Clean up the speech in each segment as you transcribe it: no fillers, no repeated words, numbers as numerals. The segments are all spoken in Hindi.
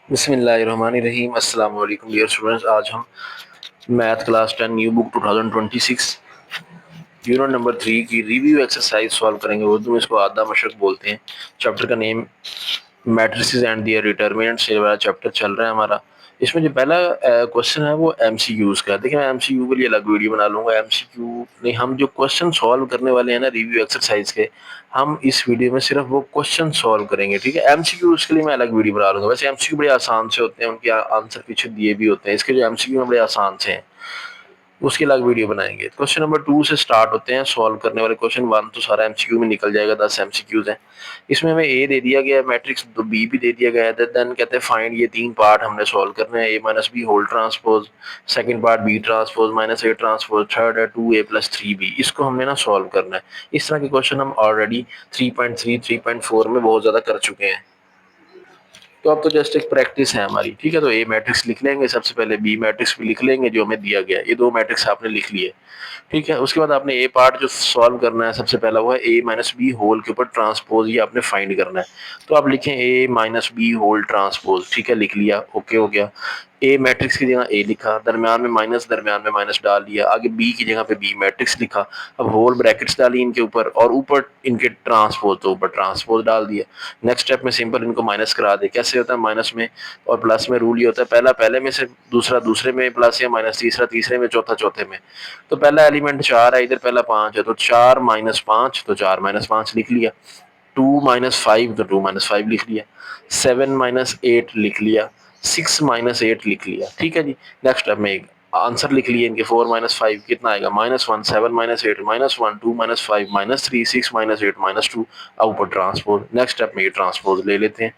बिस्मिल्लाहिर्रहमानिर्रहीम। अस्सलाम वालेकुम डियर स्टूडेंट्स। आज हम math class 10 new book 2026 unit number 3 की रिव्यू एक्सरसाइज सॉल्व करेंगे। उर्दू में इसको आधा मशक बोलते हैं। चैप्टर का name matrices and their determinants से वाला चैप्टर चल रहा है हमारा। इसमें जो पहला क्वेश्चन है वो एमसीक्यूज का है। देखिए मैं एमसीक्यू के लिए अलग वीडियो बना लूंगा। एमसीक्यू नहीं, हम जो क्वेश्चन सॉल्व करने वाले हैं ना रिव्यू एक्सरसाइज के, हम इस वीडियो में सिर्फ वो क्वेश्चन सॉल्व करेंगे। ठीक है, एमसीक्यू उसके लिए मैं अलग वीडियो बना लूंगा। वैसे एमसीक्यू बड़े आसान से होते हैं, उनके आंसर पीछे दिए भी होते हैं। इसके जो एमसीक्यू हैं बड़े आसान से हैं, उसकी अलग वीडियो बनाएंगे। क्वेश्चन नंबर 2 से स्टार्ट होते हैं सॉल्व करने वाले। क्वेश्चन 1 तो सारा एमसीक्यू में निकल जाएगा, 10 एमसीक्यूज हैं। इसमें हमें ए दे दिया गया है मैट्रिक्स, तो बी भी दे दिया गया है। देन कहते हैं फाइंड, ये तीन पार्ट हमने सॉल्व करने हैं। A minus B whole transpose, second part B transpose minus A transpose, third है 2a प्लस 3b। इसको हमने ना सॉल्व करना है। इस तरह के क्वेश्चन हम ऑलरेडी 3.3 3.4 में बहुत ज़्यादा कर चुके हैं, तो अब तो जस्ट एक प्रैक्टिस है हमारी। ठीक है, तो ए मैट्रिक्स लिख लेंगे सबसे पहले, बी मैट्रिक्स भी लिख लेंगे जो हमें दिया गया है। ये दो मैट्रिक्स आपने लिख लिए। ठीक है, उसके बाद आपने ए पार्ट जो सॉल्व करना है सबसे पहला वो है ए माइनस बी होल के ऊपर ट्रांसपोज, ये आपने फाइंड करना है। तो आप लिखें ए माइनस बी होल ट्रांसपोज। ठीक है, लिख लिया, ओके हो गया। ए मैट्रिक्स की जगह ए लिखा, दरमियान में माइनस डाल दिया, आगे बी की जगह पे बी मैट्रिक्स लिखा। अब होल ब्रैकेट्स डाली इनके ऊपर और ऊपर इनके ट्रांसपोज, तो ऊपर ट्रांसपोज डाल दिया। नेक्स्ट स्टेप में सिंपल इनको माइनस करा दे। कैसे होता है माइनस में और प्लस में? रूल ये होता है पहला पहले में से, दूसरा दूसरे में प्लस या माइनस, तीसरा तीसरे में, चौथा चौथे में। तो पहला एलिमेंट 4 है, इधर पहला 5 है, तो 4 माइनस 5, तो 4 माइनस 5 लिख लिया। 2 माइनस 5, तो 2 माइनस 5 लिख लिया। 7 माइनस 8 लिख लिया। 6 माइनस 8 लिख लिया। ठीक है जी। नेक्स्ट स्टेप में एक आंसर लिख लिए इनके। 4 माइनस 5 कितना आएगा? -1। 7 माइनस 8 -1। 2 माइनस 5 -3। 6 माइनस 8 -2। अब ऊपर ट्रांसपोज। नेक्स्ट स्टेप में ये ट्रांसपोज ले लेते हैं,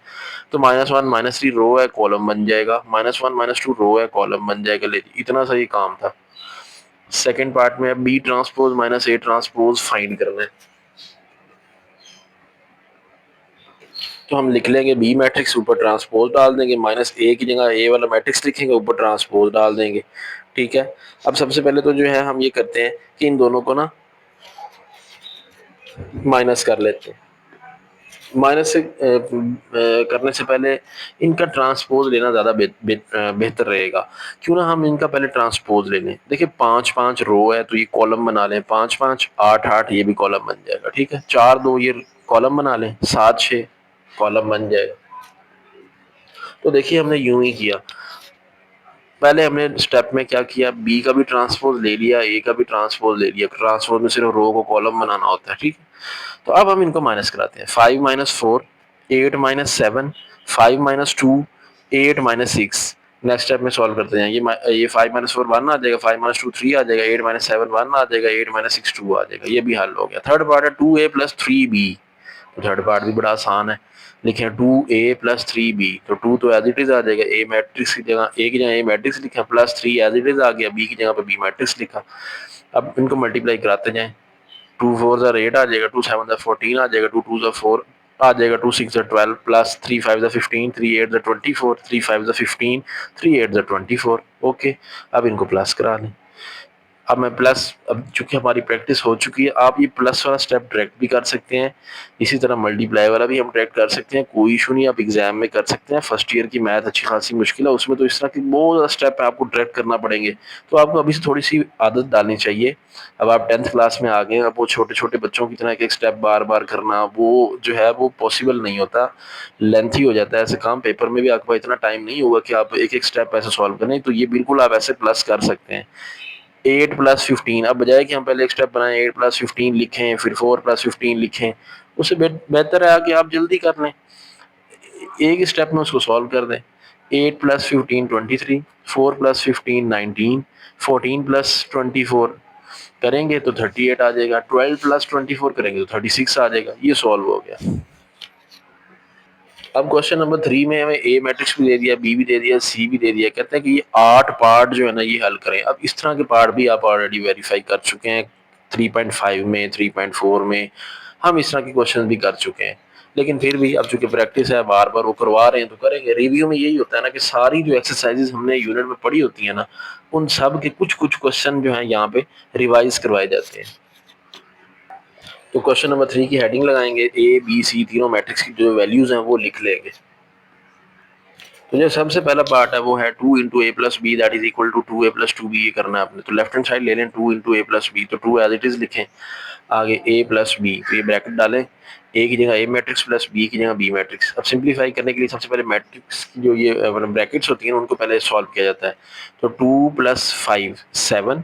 तो -1 -3 रो है, कॉलम बन जाएगा। -1 -2 रो है, कॉलम बन जाएगा। ले, इतना सा ही काम था। सेकेंड पार्ट में अब B transpose minus A transpose find करना है। तो हम लिख लेंगे बी मैट्रिक्स, ऊपर ट्रांसपोज डाल देंगे, माइनस ए की जगह ए वाला मैट्रिक्स लिखेंगे, ऊपर ट्रांसपोज डाल देंगे। ठीक है, अब सबसे पहले तो जो है हम ये करते हैं कि इन दोनों को ना माइनस कर लेते हैं। माइनस से करने से पहले इनका ट्रांसपोज लेना ज़्यादा बेहतर रहेगा। क्यों ना हम इनका पहले ट्रांसपोज ले लें। देखिए 5 5 रो है, तो ये कॉलम बना लें। 5 5 8 8 ये भी कॉलम बन जाएगा। ठीक है, 4 2 ये कॉलम बना लें। 7 6 कॉलम बन जाएगा। तो देखिए हमने यूं ही किया। पहले हमने स्टेप में क्या किया, बी का भी ट्रांसपोज ले लिया, ए का भी ट्रांसपोज ले लिया। ट्रांसपोज में सिर्फ रो को कॉलम बनाना होता है। ठीक है, तो अब हम इनको माइनस कराते हैं। 5 minus 4, 8 minus 7, 5 minus 2, 8 minus 6। Next step में सॉल्व करते हैं। ये 5 माइनस 4 1 आ जाएगा, 5 माइनस 2 3 आ जाएगा, 8 माइनस 7 1 आ जाएगा, 8 माइनस 6 2 आ जाएगा। ये भी हल हो गया। थर्ड पार्ट है 2a प्लस 3b। तो थर्ड पार्ट भी बड़ा आसान है। लिखें 2a प्लस 3b, तो 2 तो एज इट इज आ जाएगा। ए मैट्रिक्स की जगह ए की जगह ए मैट्रिक्स लिखा, प्लस 3 एज इट इज आ गया, बी की जगह पे बी मैट्रिक्स लिखा। अब इनको मल्टीप्लाई कराते जाएं। 2 4 ज़ा 8 आ जाएगा, 2 7 ज़ा 14 आ जाएगा, 2 2 ज़ा 4 आ जाएगा, 2 6 ज़ा 12 प्लस 3 5 ज़ा 15, 3 8 ज़ा 24, 3 5 ज़ा 15, 3 8 ज़ा 24। ओके, अब इनको प्लस करा लें। अब मैं प्लस, अब चूंकि हमारी प्रैक्टिस हो चुकी है, आप ये प्लस वाला स्टेप डायरेक्ट भी कर सकते हैं, इसी तरह मल्टीप्लाई वाला भी हम डायरेक्ट कर सकते हैं। कोई इशू नहीं, आप एग्जाम में कर सकते हैं। फर्स्ट ईयर की मैथ अच्छी खासी मुश्किल है, उसमें तो इस तरह की बहुत ज़्यादा स्टेप आपको डायरेक्ट करना पड़ेंगे। तो आपको अभी से थोड़ी सी आदत डालनी चाहिए। अब आप 10th क्लास में आ गए, अब वो छोटे छोटे बच्चों की तरह एक एक स्टेप बार बार करना, वो जो है वो पॉसिबल नहीं होता, लेंथी हो जाता है ऐसे काम। पेपर में भी आपके पास इतना टाइम नहीं होगा कि आप एक एक स्टेप ऐसे सॉल्व करें। तो ये बिल्कुल आप ऐसे प्लस कर सकते हैं। 8 प्लस 15, अब बजाय कि हम पहले एक स्टेप बनाएं 8 प्लस 15 लिखें, फिर 4 प्लस 15 लिखें, उससे बेहतर है कि आप जल्दी कर लें, एक स्टेप में उसको सॉल्व कर दें। 8 प्लस 15 23, 4 प्लस 15 19, 14 प्लस 24 करेंगे तो 38 आ जाएगा, 12 प्लस 24 करेंगे तो 36 आ जाएगा। ये सॉल्व हो गया। अब क्वेश्चन नंबर 3 में हमें ए मैट्रिक्स भी दे दिया, बी भी दे दिया, सी भी दे दिया। कहते हैं कि ये 8 पार्ट जो है ना ये हल करें। अब इस तरह के पार्ट भी आप ऑलरेडी वेरीफाई कर चुके हैं 3.5 में, 3.4 में हम इस तरह के क्वेश्चन भी कर चुके हैं। लेकिन फिर भी अब चूंकि प्रैक्टिस है, बार बार वो करवा रहे हैं तो करेंगे। रिव्यू में यही होता है ना कि सारी जो एक्सरसाइजेज हमने यूनिट में पढ़ी होती है ना, उन सब के कुछ कुछ क्वेश्चन जो है यहाँ पे रिवाइज करवाए जाते हैं। तो क्वेश्चन नंबर 3 की हेडिंग लगाएंगे, ए बी सी तीनों मैट्रिक्स की जो वैल्यूज हैं वो लिख लेंगे। तो जो सबसे पहला पार्ट है वो है 2 into A plus B that is equal to 2 A plus 2 B, ये करना है आपने। तो लेफ्ट हैंड साइड ले लें 2 इंटू ए प्लस बी, तो 2 एज इट इज लिखें, आगे ए प्लस बी, तो ये ब्रैकेट डालें, ए की जगह ए मैट्रिक्स प्लस बी की जगह बी मैट्रिक्स। अब सिंप्लीफाई करने के लिए सबसे पहले मैट्रिक्स की जो ये मतलब ब्रैकेट्स होती हैं उनको पहले सॉल्व किया जाता है। तो 2 plus 5 7,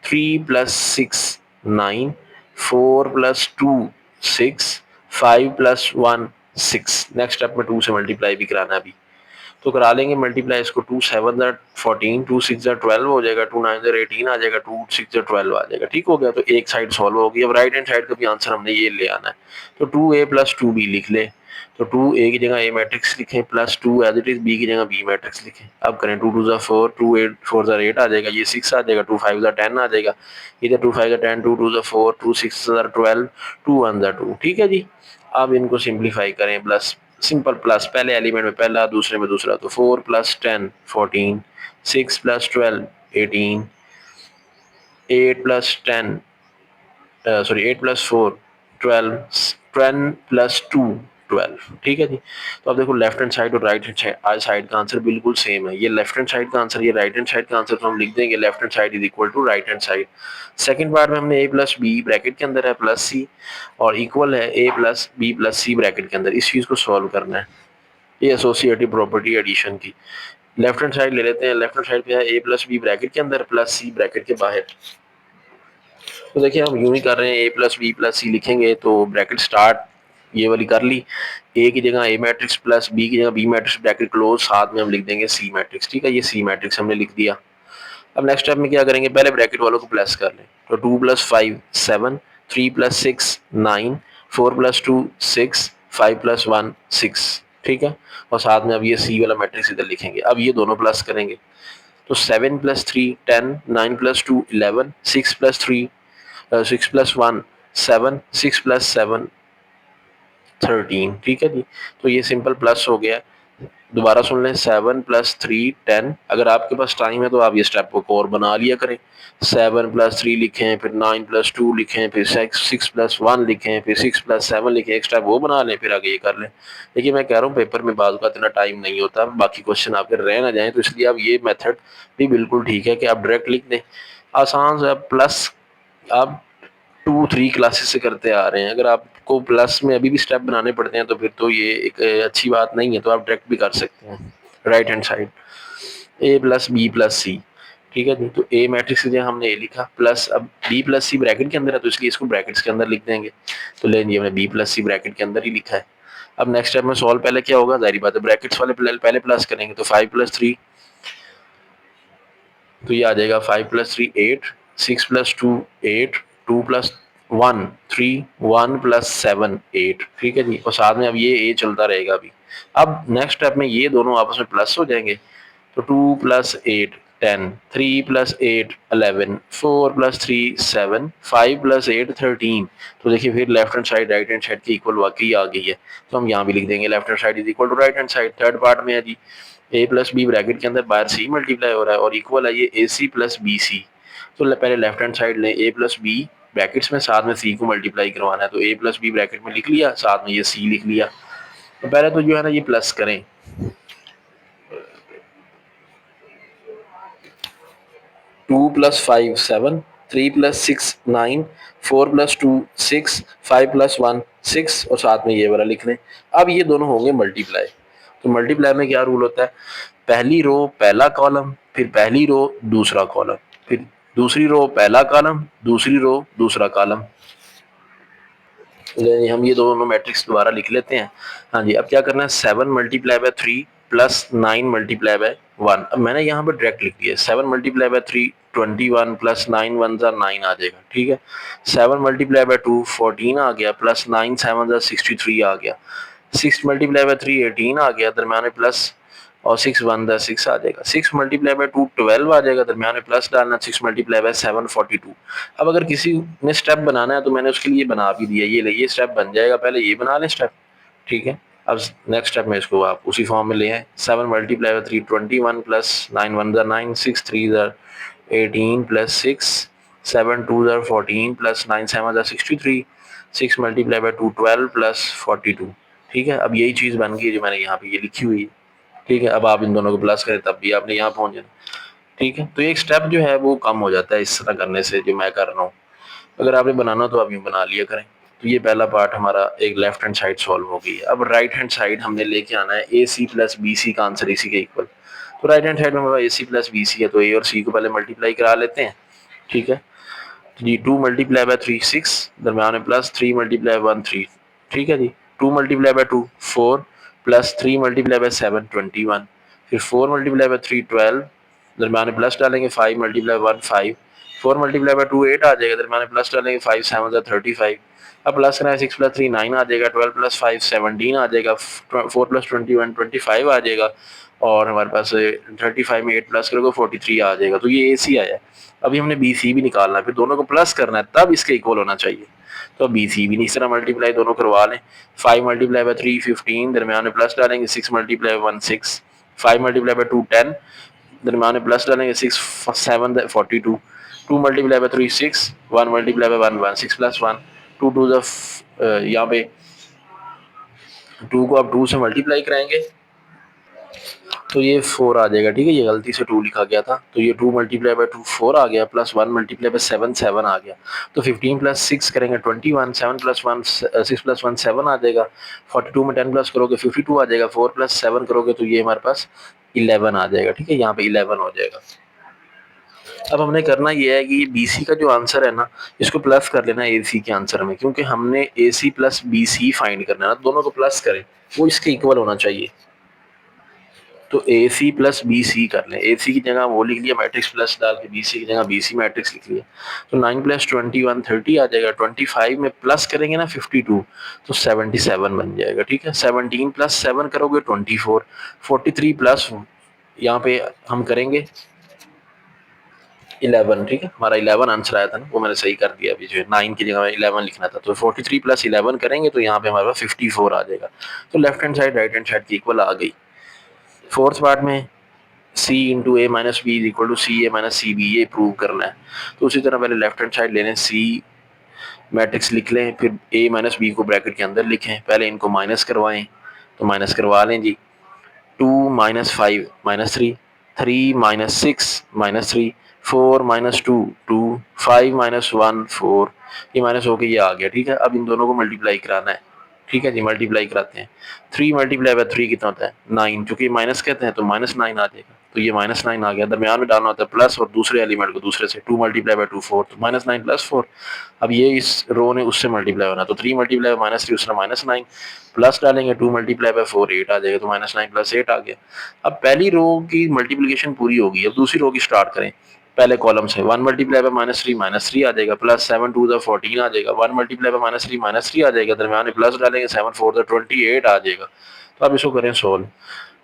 3 plus 6 9, 4 plus 2 6, 5 plus 1 6। Next step में 2 से मल्टीप्लाई भी कराना है अभी, तो करा लेंगे मल्टीप्लाई इसको। 2 7 14, 2 6 12 हो जाएगा, 2 9 18 आ जाएगा, 2 6 12 आ जाएगा। ठीक हो गया, तो एक साइड सॉल्व होगी। अब राइट हैंड साइड का भी आंसर हमने ये ले आना है, तो 2a प्लस 2b लिख ले। तो 2a की जगह a मैट्रिक्स लिखें plus 2 as it is b की जगह b मैट्रिक्स लिखें। अब करें 2 2 4, 2 8 4 8 आ जाएगा, ये 6 आ जाएगा, 2 5 10 आ जाएगा, इधर 2 5 10, 2 2 4, 2 6 12, 2 1 2। ठीक है जी, अब इनको सिंप्लीफाई करें, प्लस सिंपल प्लस, पहले एलिमेंट में पहला दूसरे में दूसरा, तो 4 plus 10 14, 6 plus 12 18, 8 plus 10 sorry 8 plus 4 12, 10 plus 2 12। ठीक है जी, तो अब देखो लेफ्ट हैंड साइड और राइट हैंड साइड का आंसर बिल्कुल सेम है। ये लेफ्ट हैंड साइड का आंसर, ये राइट हैंड साइड का आंसर, तो हम लिख देंगे left hand side is equal to right hand side. Second part में हमने a प्लस बी ब्रैकेट के अंदर है प्लस सी और इक्वल है a plus B plus C bracket के अंदर, इस चीज़ को सॉल्व करना है। ये एसोसिएटिव प्रॉपर्टी एडिशन की लेफ्ट हैंड साइड ले लेते हैं। लेफ्ट हैंड साइड पे है a प्लस बी ब्रैकेट के अंदर प्लस सी ब्रैकेट के बाहर। तो देखिए हम यूं ही कर रहे हैं, a प्लस बी प्लस सी लिखेंगे तो ब्रैकेट स्टार्ट ये वाली कर ली, a की जगह a मैट्रिक्स प्लस b की जगह b मैट्रिक्स ब्रैकेट क्लोज, साथ में हम लिख देंगे c मैट्रिक्स। ठीक है, ये c मैट्रिक्स हमने लिख दिया। अब नेक्स्ट स्टेप में क्या करेंगे, पहले ब्रैकेट वालों को प्लस कर लें, तो 2 प्लस 5 7, 3 प्लस 6 9, 4 प्लस 2 6, 5 प्लस 1 6। ठीक है, और साथ में अब ये सी वाला मैट्रिक्स इधर लिखेंगे। अब ये दोनों प्लस करेंगे, तो 7 plus 3 10, 9 plus 2 11, 6 plus 3 6 plus 1 7, 6 plus 7 13। ठीक है जी, तो ये सिंपल प्लस हो गया। दोबारा सुन लें, 7 प्लस 3 10। अगर आपके पास टाइम है तो आप ये स्टेप को और बना लिया करें। 7 प्लस 3 लिखें, फिर 9 प्लस 2 लिखें, फिर 6 प्लस 1 लिखें, फिर 6 प्लस 7 लिखें, एक स्टेप वो बना लें, फिर आगे ये कर लें। देखिए मैं कह रहा हूँ पेपर में बाजू का इतना टाइम नहीं होता, बाकी क्वेश्चन आपके रह ना जाएँ, तो इसलिए आप ये मेथड भी बिल्कुल ठीक है कि आप डायरेक्ट लिख दें, आसान से। प्लस आप 2 3 क्लासेस से करते आ रहे हैं, अगर आपको प्लस में अभी भी स्टेप बनाने पड़ते हैं तो फिर तो ये एक अच्छी बात नहीं है, तो आप डायरेक्ट भी कर सकते हैं right hand side a plus B plus C. ठीक है जी, तो a मैट्रिक्स की जगह हमने a लिखा, प्लस अब b प्लस सी ब्रैकेट के अंदर है तो इसलिए इसको ब्रैकेट्स के अंदर लिख देंगे। तो लेकिन ये हमने b प्लस सी ब्रैकेट के अंदर ही लिखा है। अब नेक्स्ट स्टेप में सॉल्व पहले क्या होगा, जाहिर बात है ब्रैकेट्स वाले पहले प्लस करेंगे, तो 5 प्लस 3, तो ये आ जाएगा 5 प्लस 3 8, 6 प्लस 2 8, 2 प्लस 1 3, 1 प्लस 7 8। ठीक है जी, और साथ में अब ये a चलता रहेगा अभी। अब नेक्स्ट स्टेप में ये दोनों आपस में प्लस हो जाएंगे, तो 2 प्लस 8 10, 3 प्लस 8 11, 4 प्लस 3 7, 5 प्लस 8 13। तो देखिए फिर left hand side right hand side की इक्वल वाकई आ गई है, तो हम यहाँ भी लिख देंगे left hand side is equal to right hand side. Third part में है जी, a प्लस बी ब्रैकेट के अंदर बाहर c मल्टीप्लाई हो रहा है और इक्वल है ये ए सी प्लस बी सी। तो पहले लेफ्ट हैंड साइड लें, a प्लस बी ब्रैकेट्स में, साथ में c को मल्टीप्लाई करवाना है, तो a प्लस बी ब्रैकेट में लिख लिया, साथ में ये c लिख लिया। तो पहले तो जो है ना ये प्लस करें, 2 प्लस 5 7, 3 प्लस 6 9, 4 प्लस 2 6, 5 प्लस 1 6, और साथ में ये वाला लिख लें। अब ये दोनों होंगे मल्टीप्लाई, तो मल्टीप्लाई में क्या रूल होता है, पहली रो पहला कॉलम, फिर पहली रो दूसरा कॉलम, फिर दूसरी रो पहला कॉलम, दूसरी रो दूसरा कॉलम। हम ये दोनों मैट्रिक्स दोबारा लिख लेते हैं। हाँ जी, अब क्या करना है, 7 multiply by 3 plus 9 multiply by 1। अब मैंने यहाँ पर डायरेक्ट लिख दिया 7 मल्टीप्लाई बाय 3 21 प्लस 9 1 9 आ जाएगा। ठीक है, 7 मल्टीप्लाई बाय 2 14 आ गया, प्लस 9 7 63 आ गया, 6 मल्टीप्लाई बाय 3 18 आ गया, दरम्यान में प्लस, और 6 1 6 आ जाएगा, 6 मल्टीप्लाई बाय 2 12 आ जाएगा, दरम्यान में प्लस डालना, 6 मल्टीप्लाई बाय 7 42। अब अगर किसी ने स्टेप बनाना है तो मैंने उसके लिए बना भी दिया, ये स्टेप बन जाएगा, पहले ये बना लें स्टेप। ठीक है, अब नेक्स्ट स्टेप में इसको आप उसी फॉर्म में ले आए, 7 multiply by 3 21 plus 9 1 9, 6 3 18 plus 6 7 2 14 plus 9 7 63, 6 multiply by 2 12 plus 42। ठीक है, अब यही चीज़ बन गई जो मैंने यहाँ पे ये लिखी हुई है। ठीक है, अब आप इन दोनों को प्लस करें तब भी आपने यहाँ पहुंच जाना। ठीक है, तो एक स्टेप जो है वो कम हो जाता है इस तरह करने से, जो मैं कर रहा हूँ। अगर आपने बनाना हो तो आप यूँ बना लिया करें। तो ये पहला पार्ट हमारा एक लेफ्ट हैंड साइड सॉल्व हो गई है। अब राइट हैंड साइड हमने लेके आना है ए सी प्लस बी सी का आंसर इसी के इक्वल। तो राइट हैंड साइड में हमारा ए सी प्लस बी सी है, तो ए और सी को पहले मल्टीप्लाई करा लेते हैं। ठीक है, जी 2 मल्टीप्लाई बाय 3 6, दरम्यान में प्लस 3 मल्टीप्लाई 1 3। ठीक है जी, 2 multiply bye 2 4, plus 3 multiply by 7 21, फिर 4 मल्टीप्लाई बाय 3 12, दरम्यान में प्लस डालेंगे 5 मल्टीप्लाई 1 5, 4 मल्टीप्लाई बाय 2 8 आ जाएगा, दरम्यान में प्लस डालेंगे 5 7 35। अब प्लस करें 6 प्लस 3 9 आ जाएगा, 12 प्लस 5 17 आ जाएगा, 4 प्लस 21 25 आ जाएगा, और हमारे पास 35 में 8 प्लस करोगे 43 आ जाएगा। तो ये ए सी आया। अभी हमने बी सी भी निकालना है, फिर दोनों को प्लस करना है, तब इसके इक्वल होना चाहिए। तो बी सी भी इस तरह मल्टीप्लाई दोनों करवा लें। 5 मल्टीप्लाई बाय 3 15, दरमियान में प्लस डालेंगे 6 मल्टीप्लाई 1 6, 5 मल्टीप्लाई बाय 2 10, दरमियान में प्लस डालेंगे 6 7 42, 2 multiply by 3 6, 1 multiply by 1 1, 6 plus 1 2 to the यहाँ पे 2 को आप 2 से मल्टीप्लाई कराएंगे तो ये 4 आ जाएगा। ठीक है, ये गलती से 2 लिखा गया था, तो ये 2 मल्टीप्लाई बाय 2 4 आ गया, प्लस 1 मल्टीप्लाई बाय 7 7 आ गया। तो 15 प्लस 6 करेंगे 21, 7 प्लस 1 6 प्लस 1 7 आ जाएगा। 42 में 10 प्लस करोगे 52 आ जाएगा, 4 प्लस 7 करोगे तो ये हमारे पास 11 आ जाएगा। ठीक है, यहाँ पे 11 हो जाएगा। अब हमने करना ये है कि ये बी सी का जो आंसर है ना, इसको प्लस कर लेना ए सी के आंसर में, क्योंकि हमने A C plus B C find करना है ना, दोनों को प्लस करें, वो इसके इक्वल होना चाहिए। तो ए सी प्लस बी सी कर लें, ए सी की जगह वो लिख लिया मैट्रिक्स प्लस डाल के, बी सी की जगह बी सी मैट्रिक्स लिख लिया। तो 9 प्लस 21 30 आ जाएगा, 25 में प्लस करेंगे ना 52 तो 77 बन जाएगा। ठीक है, 17 प्लस 7 करोगे 24, 43 प्लस यहाँ पे हम करेंगे 11। ठीक है, हमारा 11 आंसर आया था ना, वो मैंने सही कर दिया। अभी जो है 9 की जगह 11 लिखना था, तो 43 प्लस 11 करेंगे तो यहाँ पे हमारे पास 54 आ जाएगा। तो left hand side right hand side की इक्वल आ गई। फोर्थ पार्ट में C into A minus B is equal to C A minus C B, ये प्रूव करना है। तो उसी तरह पहले लेफ्ट हैंड साइड ले लें, सी मैट्रिक्स लिख लें, फिर ए माइनस बी को ब्रैकेट के अंदर लिखें, पहले इनको माइनस करवाएं, तो माइनस करवा लें जी। 2 minus 5 minus 3, 3 minus 6 minus 3, 4 minus 2 2, 5 minus 1 4, ये माइनस होके ये आ गया। ठीक है, अब इन दोनों को मल्टीप्लाई कराना है। ठीक है जी, मल्टीप्लाई कराते हैं। 3 मल्टीप्लाई बाय 3 कितना होता है 9, क्योंकि माइनस कहते हैं तो माइनस 9 आ जाएगा, तो ये माइनस 9 आ गया। दरमियान में डालना होता है प्लस, और दूसरे एलिमेंट को दूसरे से, 2 मल्टीप्लाई बाय 2 4, तो माइनस 9 प्लस 4। अब ये इस रो ने उससे मल्टीप्लाई होना, तो 3 मल्टीप्लाई बाय माइनस 3 उसने माइनस 9, प्लस डालेंगे 2 मल्टीप्लाई बाय 4 8 आ जाएगा, तो माइनस 9 प्लस 8 आ गया। अब पहली रो की मल्टीप्लिकेशन पूरी होगी, अब दूसरी रो की स्टार्ट करें। पहले कॉलम से 1 मल्टीप्लाई बाय माइनस 3 आ जाएगा, प्लस 7 टू द 14 आ जाएगा, 1 मल्टीप्लाई बाय माइनस 3 आ जाएगा, दरमियान में प्लस डालेंगे 7 4 द 28 आ जाएगा। तो अब इसको करें सोल्व,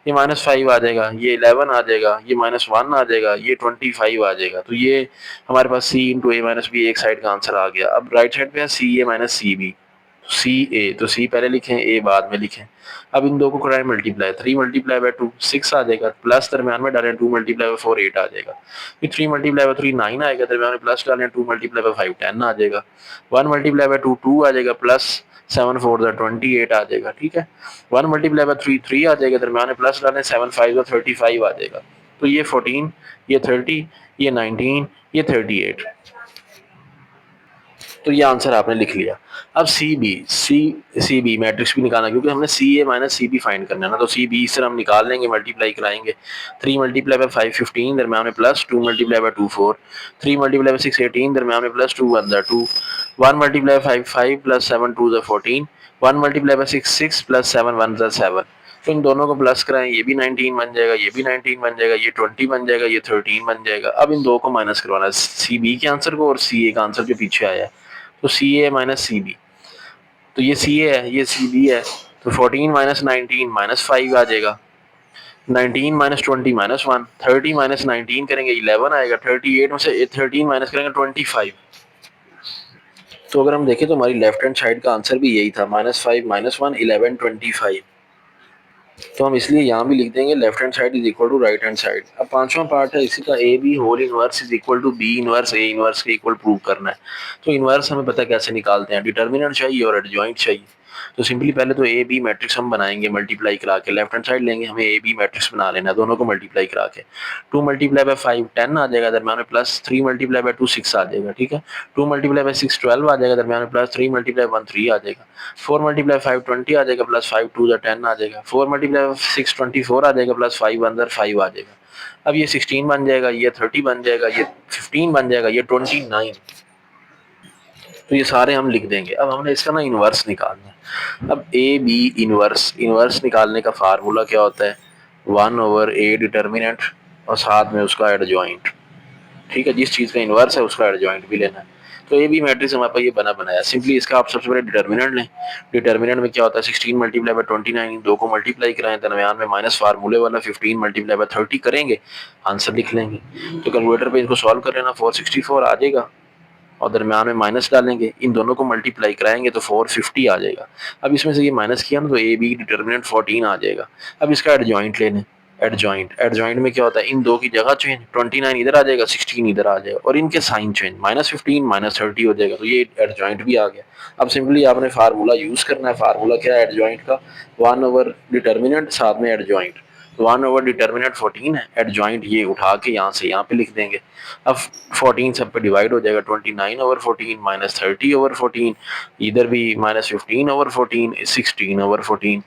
ये -5 आ जाएगा, ये 11 आ जाएगा, ये -1 आ जाएगा, ये 25 आ जाएगा। तो ये हमारे पास सी इंटू ए माइनस बी एक साइड का आंसर आ गया। अब राइट साइड पे है सी ए माइनस सी बी, सी ए, तो सी पहले लिखें ए बाद में लिखें। अब इन दो को कराएं मल्टीप्लाई, 3 मल्टीप्लाई बाय 2 6 आ जाएगा, प्लस दरमियान में डालें 2 मल्टीप्लाई बाय 4 8 आ जाएगा, फिर 3 मल्टीप्लाई बाय 3 9 आएगा, दरमियान में प्लस डालें 2 मल्टीप्लाई बाय 5 10 आ जाएगा, 1 मल्टीप्लाई बाय 2 2 आ जाएगा, प्लस 7 4 28 आ जाएगा। ठीक है, 1 मल्टीप्लाई बाय 3 3 आ जाएगा, दरमियान में प्लस डालें 7 5 35 आ जाएगा। तो ये 14, ये 30, ये 19, ये 38। तो ये आंसर आपने लिख लिया। अब सी बी मैट्रिक्स भी निकालना, क्योंकि हमने सी A minus C B find करना है ना, तो सी बी इस तरह हम निकाल लेंगे, मल्टीप्लाई कराएंगे। 3 मल्टीप्लाई बाय 5 15, दरमियान में plus 2 multiply bye 2 4, 3 multiply by 6 18, दरमियान में plus 2 1 2, 1 multiply bye 5 5 plus 7 2 14, 1 multiply bye 6 6 plus 7 1 7। तो इन दोनों को प्लस कराएं, ये भी 19 बन जाएगा, ये भी 19 बन जाएगा, ये 20 बन जाएगा, ये 13 बन जाएगा। अब इन दो को माइनस करवाना है, सी बी के आंसर को और सी ए का आंसर जो पीछे आया है। तो सी ए माइनस सी बी, तो ये सी ए है, ये सी बी है, तो 14 माइनस 19 -5 आ जाएगा, 19 माइनस 20 -1, 30 माइनस 19 करेंगे 11 आएगा, 38 में से 13 माइनस करेंगे 25। तो अगर हम देखें तो हमारी लेफ्ट हैंड साइड का आंसर भी यही था, -5 -1 11 25। तो हम इसलिए यहाँ भी लिख देंगे left hand side is equal to right hand side. अब पांचवा पार्ट है इसी का, A B whole inverse is equal to B inverse A inverse के इक्वल प्रूव करना है। तो इनवर्स हमें पता है कैसे निकालते हैं, डिटर्मिनेंट चाहिए और एडजॉइंट चाहिए। तो सिंपली पहले तो ए बी मैट्रिक्स हम बनाएंगे मल्टीप्लाई करा के, लेफ्ट हैंड साइड लेंगे, हमें ए बी मैट्रिक्स बना लेना है दोनों को मल्टीप्लाई करा के। 2 मल्टीप्लाई बाय 5 10 आ जाएगा, दरम्यान में प्लस 3 मल्टीप्लाई बाय 2 6 आ जाएगा, ठीक है। 2 मल्टीप्लाई बाय 6 12 आ जाएगा, दरम्यान में प्लस 3 मल्टीप्लाई 1 3 आ जाएगा। 4 मल्टीप्लाई 5 20 आ जाएगा, प्लस 5 2 10 आ जाएगा। 4 मल्टीप्लाई 6 24 आ जाएगा, प्लस 5 1 5 आ जाएगा। अब ये 16 बन जाएगा, ये 30 बन जाएगा, ये 15 बन जाएगा, ये 29। तो ये सारे हम लिख देंगे। अब हमने इसका ना इन्वर्स निकालना है। अब ए बी इन्वर्स, इन्वर्स निकालने का फार्मूला क्या होता है, 1/a डिटर्मिनेंट और साथ में उसका एडजॉइंट, ठीक है। जिस चीज़ का इन्वर्स है उसका एडजॉइंट भी लेना है। तो ए बी मैट्रिक्स हमारे पास ये बना बनाया। सिंपली इसका आप सबसे पहले डिटर्मिनेंट लें। डिटर्मिनेंट में क्या होता है, 16 मल्टीप्लाई बाय 29, दो को मल्टीप्लाई कराएं, दरमियान में माइनस फार्मूले वाला 15 मल्टीप्लाई बाय 30 करेंगे, आंसर लिख लेंगे। तो कैलकुलेटर पे इनको सॉल्व कर लेना, 464 आ जाएगा और दरमियान में माइनस डालेंगे, इन दोनों को मल्टीप्लाई कराएंगे तो 450 आ जाएगा। अब इसमें से ये माइनस किया ना तो ए बी डिटर्मिनेंट 14 आ जाएगा। अब इसका एडजॉइंट ले लें। एडजॉइंट, एडजॉइंट में क्या होता है, इन दो की जगह चेंज, 29 इधर आ जाएगा, 16 इधर आ जाएगा, और इनके साइन चेंज, -15 -30 हो जाएगा, तो ये एडजॉइंट भी आ गया। अब सिंपली आपने फार्मूला यूज करना है। फार्मूला क्या है एडजॉइंट का, 1 डिटर्मिनेंट साथ में एडजॉइंट। 1 डिटर्मिनेंट 14 है, एडजॉइंट ये उठा के यहाँ से यहाँ पे लिख देंगे। अब 14 सब पे डिवाइड हो जाएगा, 29/14 -30/14, इधर भी -15/14 16/14।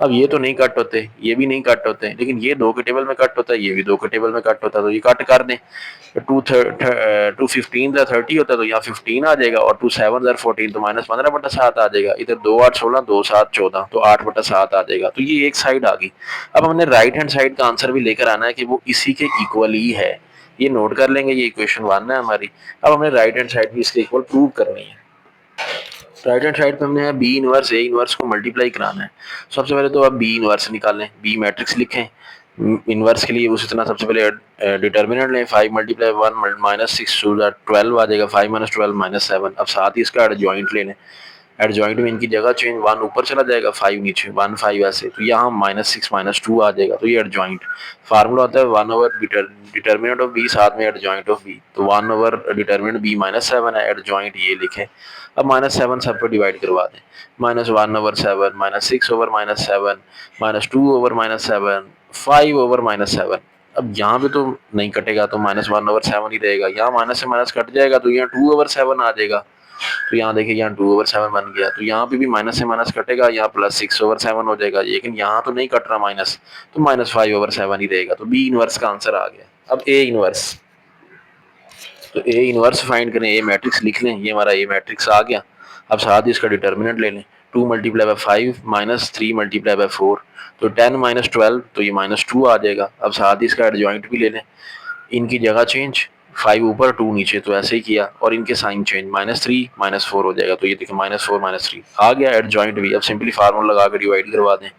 अब ये तो नहीं कट होते, ये भी नहीं कट होते, लेकिन ये 2 के टेबल में कट होता है, ये भी 2 के टेबल में कट होता है, तो ये कट कर दें। 2 15 30 होता है तो यहाँ 15 आ जाएगा, और 2 7 14 तो -15/7 आ जाएगा। इधर 2 8 16 2 7 14 तो 8/7 आ जाएगा। तो ये एक साइड आ गई। अब हमने राइट हैंड साइड का आंसर भी लेकर आना है कि वो इसी के इक्वल ही है। ये नोट कर लेंगे, ये इक्वेशन 1 है हमारी। अब हमें राइट हैंड साइड भी इसके इक्वल प्रूव करनी है। राइट हैंड साइड पे हमने बी इनवर्स ए इनवर्स को मल्टीप्लाई कराना है। सबसे पहले तो आप बी इनवर्स निकालें, बी मैट्रिक्स लिखें। इनवर्स के लिए उसी तरह सबसे पहले डिटर्मिनेंट लें, 5 मल्टीप्लाई 1 -6 12 आ जाएगा, 5 -12 -7। अब साथ ही इसका एडजॉइंट ले लें। एडजॉइंट में इनकी जगह चेंज, 1 ऊपर चला जाएगा, 5 नीचे, 1 5 ऐसे, तो यहाँ -6 -2 आ जाएगा, तो ये एडजॉइंट। फार्मूला होता है 1 डिटर्मिनेंट ऑफ बी साथ में एडजॉइंट ऑफ बी, तो 1 डिटर्मिनेंट बी -7 है, एडजॉइंट ये लिखें। अब -7 सब पर डिवाइड करवा दें, -1/7 -6/-7 -2/-7 5/-7। अब यहाँ पे तो नहीं कटेगा, तो -1/7 ही रहेगा। यहाँ माइनस से माइनस कट जाएगा, तो यहाँ 2/7 आ जाएगा। तो यहाँ देखिए, यहाँ 2/7 बन गया, तो यहाँ पे भी माइनस से माइनस कटेगा, यहाँ +6/7 हो जाएगा, लेकिन यहाँ तो नहीं कट रहा माइनस, तो -5/7 ही रहेगा। तो बी इनवर्स का आंसर आ गया। अब ए इनवर्स, तो ए इनवर्स फाइंड करें, ए मैट्रिक्स लिख लें, ये हमारा ए मैट्रिक्स आ गया। अब साथ ही इसका डिटर्मिनेंट ले लें, 2 मल्टीप्लाई बाय 5 -3 मल्टीप्लाई बाय 4, तो 10 -12, तो ये -2 आ जाएगा। अब साथ ही इसका एडजॉइंट भी ले लें, इनकी जगह चेंज, 5 ऊपर 2 नीचे, तो ऐसे ही किया, और इनके साइन चेंज, -3 -4 हो जाएगा, तो ये देखिए -4 -3 आ गया एडजॉइंट भी। अब सिंपली फार्मूला लगा के डिवाइड करवा दें,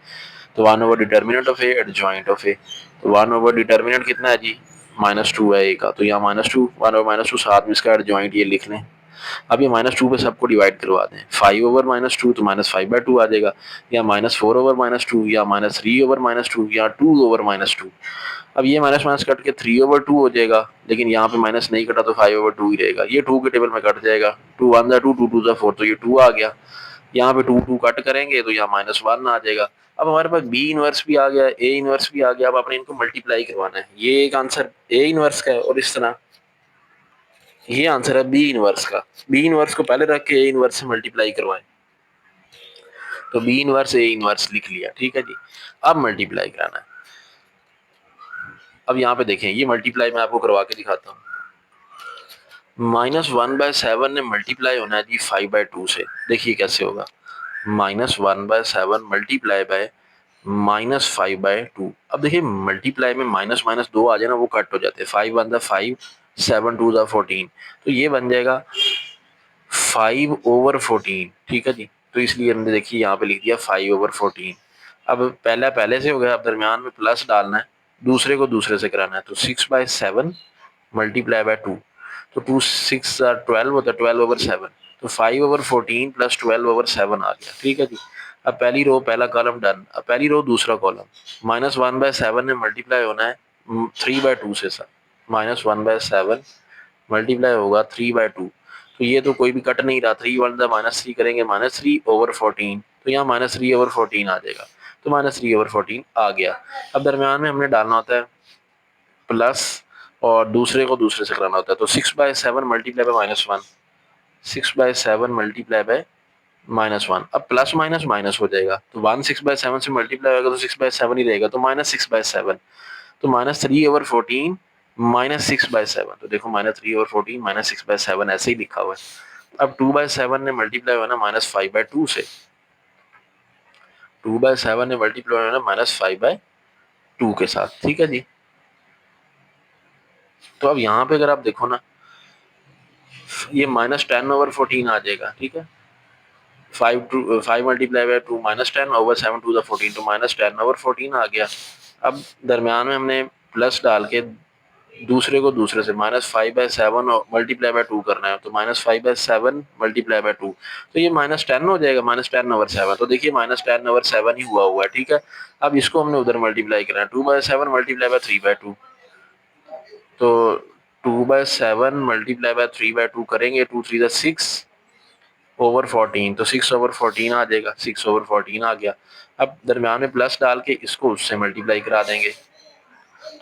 तो 1 determinant of A adjoint of A, तो 1 डिटर्मिनेंट कितना है जी, -2 है ए का, तो यहाँ -2 1/-2 साथ में इसका एडजॉइंट ये लिख लें। अब ये -2 पे सबको डिवाइड करवा दें, 5/-2 तो -5/2 आ जाएगा, या -4/-2, या -3/-2, या 2/-2। अब ये माइनस माइनस कट के 3/2 हो जाएगा, लेकिन यहाँ पे माइनस नहीं कटा तो 5/2 ही रहेगा। ये 2 के टेबल में कट जाएगा, 2 1 2 2 2 4, तो ये 2 आ गया। यहाँ पे 2 2 कट करेंगे तो यहाँ -1 आ जाएगा। अब हमारे पास बी इनवर्स भी आ गया, ए इनवर्स भी आ गया। अब आपने इनको मल्टीप्लाई करवाना है। ये एक आंसर ए इनवर्स का है, और इस तरह ये आंसर है बी इनवर्स का। बी इनवर्स को पहले रख के ए इनवर्स से मल्टीप्लाई करवाएं, तो बी इनवर्स ए इनवर्स लिख लिया, ठीक है जी। अब मल्टीप्लाई कराना है। अब यहाँ पे देखें, ये मल्टीप्लाई मैं आपको करवा के दिखाता हूँ। -1/7 ने मल्टीप्लाई होना है जी 5/2 से। देखिए कैसे होगा, -1/7 मल्टीप्लाई बाय -5/2। अब देखिए मल्टीप्लाई में माइनस माइनस 2 आ जाए ना, वो कट हो जाते हैं। 5 1 5 7 2 14, तो ये बन जाएगा 5/14, ठीक है जी। तो इसलिए हमने देखिए यहाँ पे लिख दिया 5/14। अब पहला पहले से हो गया, अब दरमियान में प्लस डालना है, दूसरे को दूसरे से कराना है, तो 6/7 मल्टीप्लाई बाय 2, तो 2 6 12 होता है, 12/7, तो 5/14 प्लस 12/7 आ गया, ठीक है जी। अब पहली रो पहला कॉलम डन। अब पहली रो दूसरा कॉलम, -1/7 में मल्टीप्लाई होना है 3/2 से। सर -1/7 मल्टीप्लाई होगा 3/2, तो ये तो कोई भी कट नहीं रहा, 3 1 -3 करेंगे, -3/14, तो यहाँ -3/14 आ जाएगा। तो -3/14 आ गया। अब दरमियान में हमने डालना होता है प्लस और दूसरे को दूसरे से कराना होता है। तो 6/7 मल्टीप्लाई बाय -1, 6/7 मल्टीप्लाई बाय -1। अब प्लस माइनस माइनस हो जाएगा, तो 1 6/7 से मल्टीप्लाई होगा तो 6/7 ही रहेगा, तो -6/7। तो -3/14 -6/7। तो देखो -3/14 -6/7 ऐसे ही लिखा हुआ है। अब 2/7 ने मल्टीप्लाई होना -5/2 से, 2/7 ने मल्टीप्लाई होना -5/2 के साथ। ठीक है जी। तो अब यहाँ पे अगर आप देखो ना, ये -10/14 आ जाएगा। ठीक है, 5 मल्टीप्लाई बाय 2 -10/7 तो -10/14 आ गया। अब दरमियान में हमने प्लस डाल के दूसरे को दूसरे से -5/7 मल्टीप्लाई बाय 2 करना है, तो -5/7 मल्टीप्लाई बाय 2, तो ये -10 हो जाएगा, -10/7। तो देखिए -10/7 ही हुआ है। ठीक है, अब इसको हमने उधर मल्टीप्लाई करना है, 2/7 मल्टीप्लाई बाय 3/2, तो 2/7 मल्टीप्लाई बाय 3/2 करेंगे, 2 3 6/14, तो 6/14 आ जाएगा, 6/14 आ गया। अब दरमियान में प्लस डाल के इसको उससे मल्टीप्लाई करा देंगे,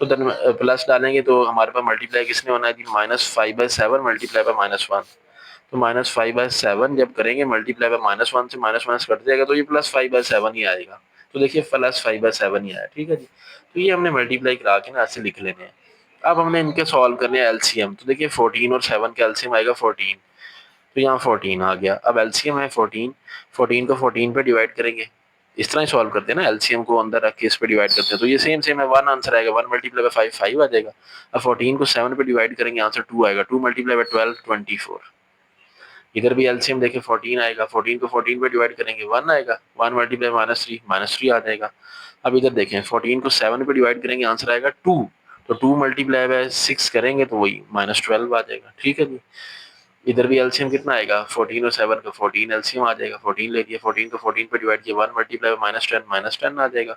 तो प्लस डालेंगे तो हमारे पास मल्टीप्लाई किसने होना है जी, -5/7 मल्टीप्लाई बाय -1। तो -5/7 जब करेंगे मल्टीप्लाई बाय -1 से माइनस माइनस कट जाएगा, तो ये +5/7 ही आएगा। तो देखिए +5/7 ही आया। ठीक है जी। तो ये हमने मल्टीप्लाई करा के ना ऐसे लिख लेने हैं। अब हमने इनके सॉल्व करने हैं एलसीएम। तो देखिए 14 और 7 का एलसीएम आएगा 14, तो यहाँ 14 आ गया। अब एलसीएम है 14, 14 को 14 पे डिवाइड करेंगे, इस तरह ही सॉल्व करते हैं ना, एलसीएम को अंदर रख के इस पे डिवाइड करते हैं, तो ये सेम सेम है, 1 आंसर आएगा, 1 मल्टीप्लाई बाय 5 5 आ जाएगा। अब 14 को 7 पे डिवाइड करेंगे, आंसर 2 आएगा, 2 मल्टीप्लाई बाय 12 24। इधर भी एलसीएम देखें 14 आएगा, 14 को 14 पे डिवाइड करेंगे 1 आएगा, 1 मल्टीप्लाई -3 आ जाएगा। अब इधर देखें 14 को 7 पे डिवाइड करेंगे, आंसर आएगा 2, तो 2 मल्टीप्लाई बाय 6 करेंगे तो वही -12 आ जाएगा। ठीक है जी। इधर भी एलसीएम कितना आएगा, 14 और 7 का 14 एलसीएम आ जाएगा, 14 ले लिया, 14 को 14 पे डिवाइड किया, 1 मल्टीप्लाई बाय -10 आ जाएगा।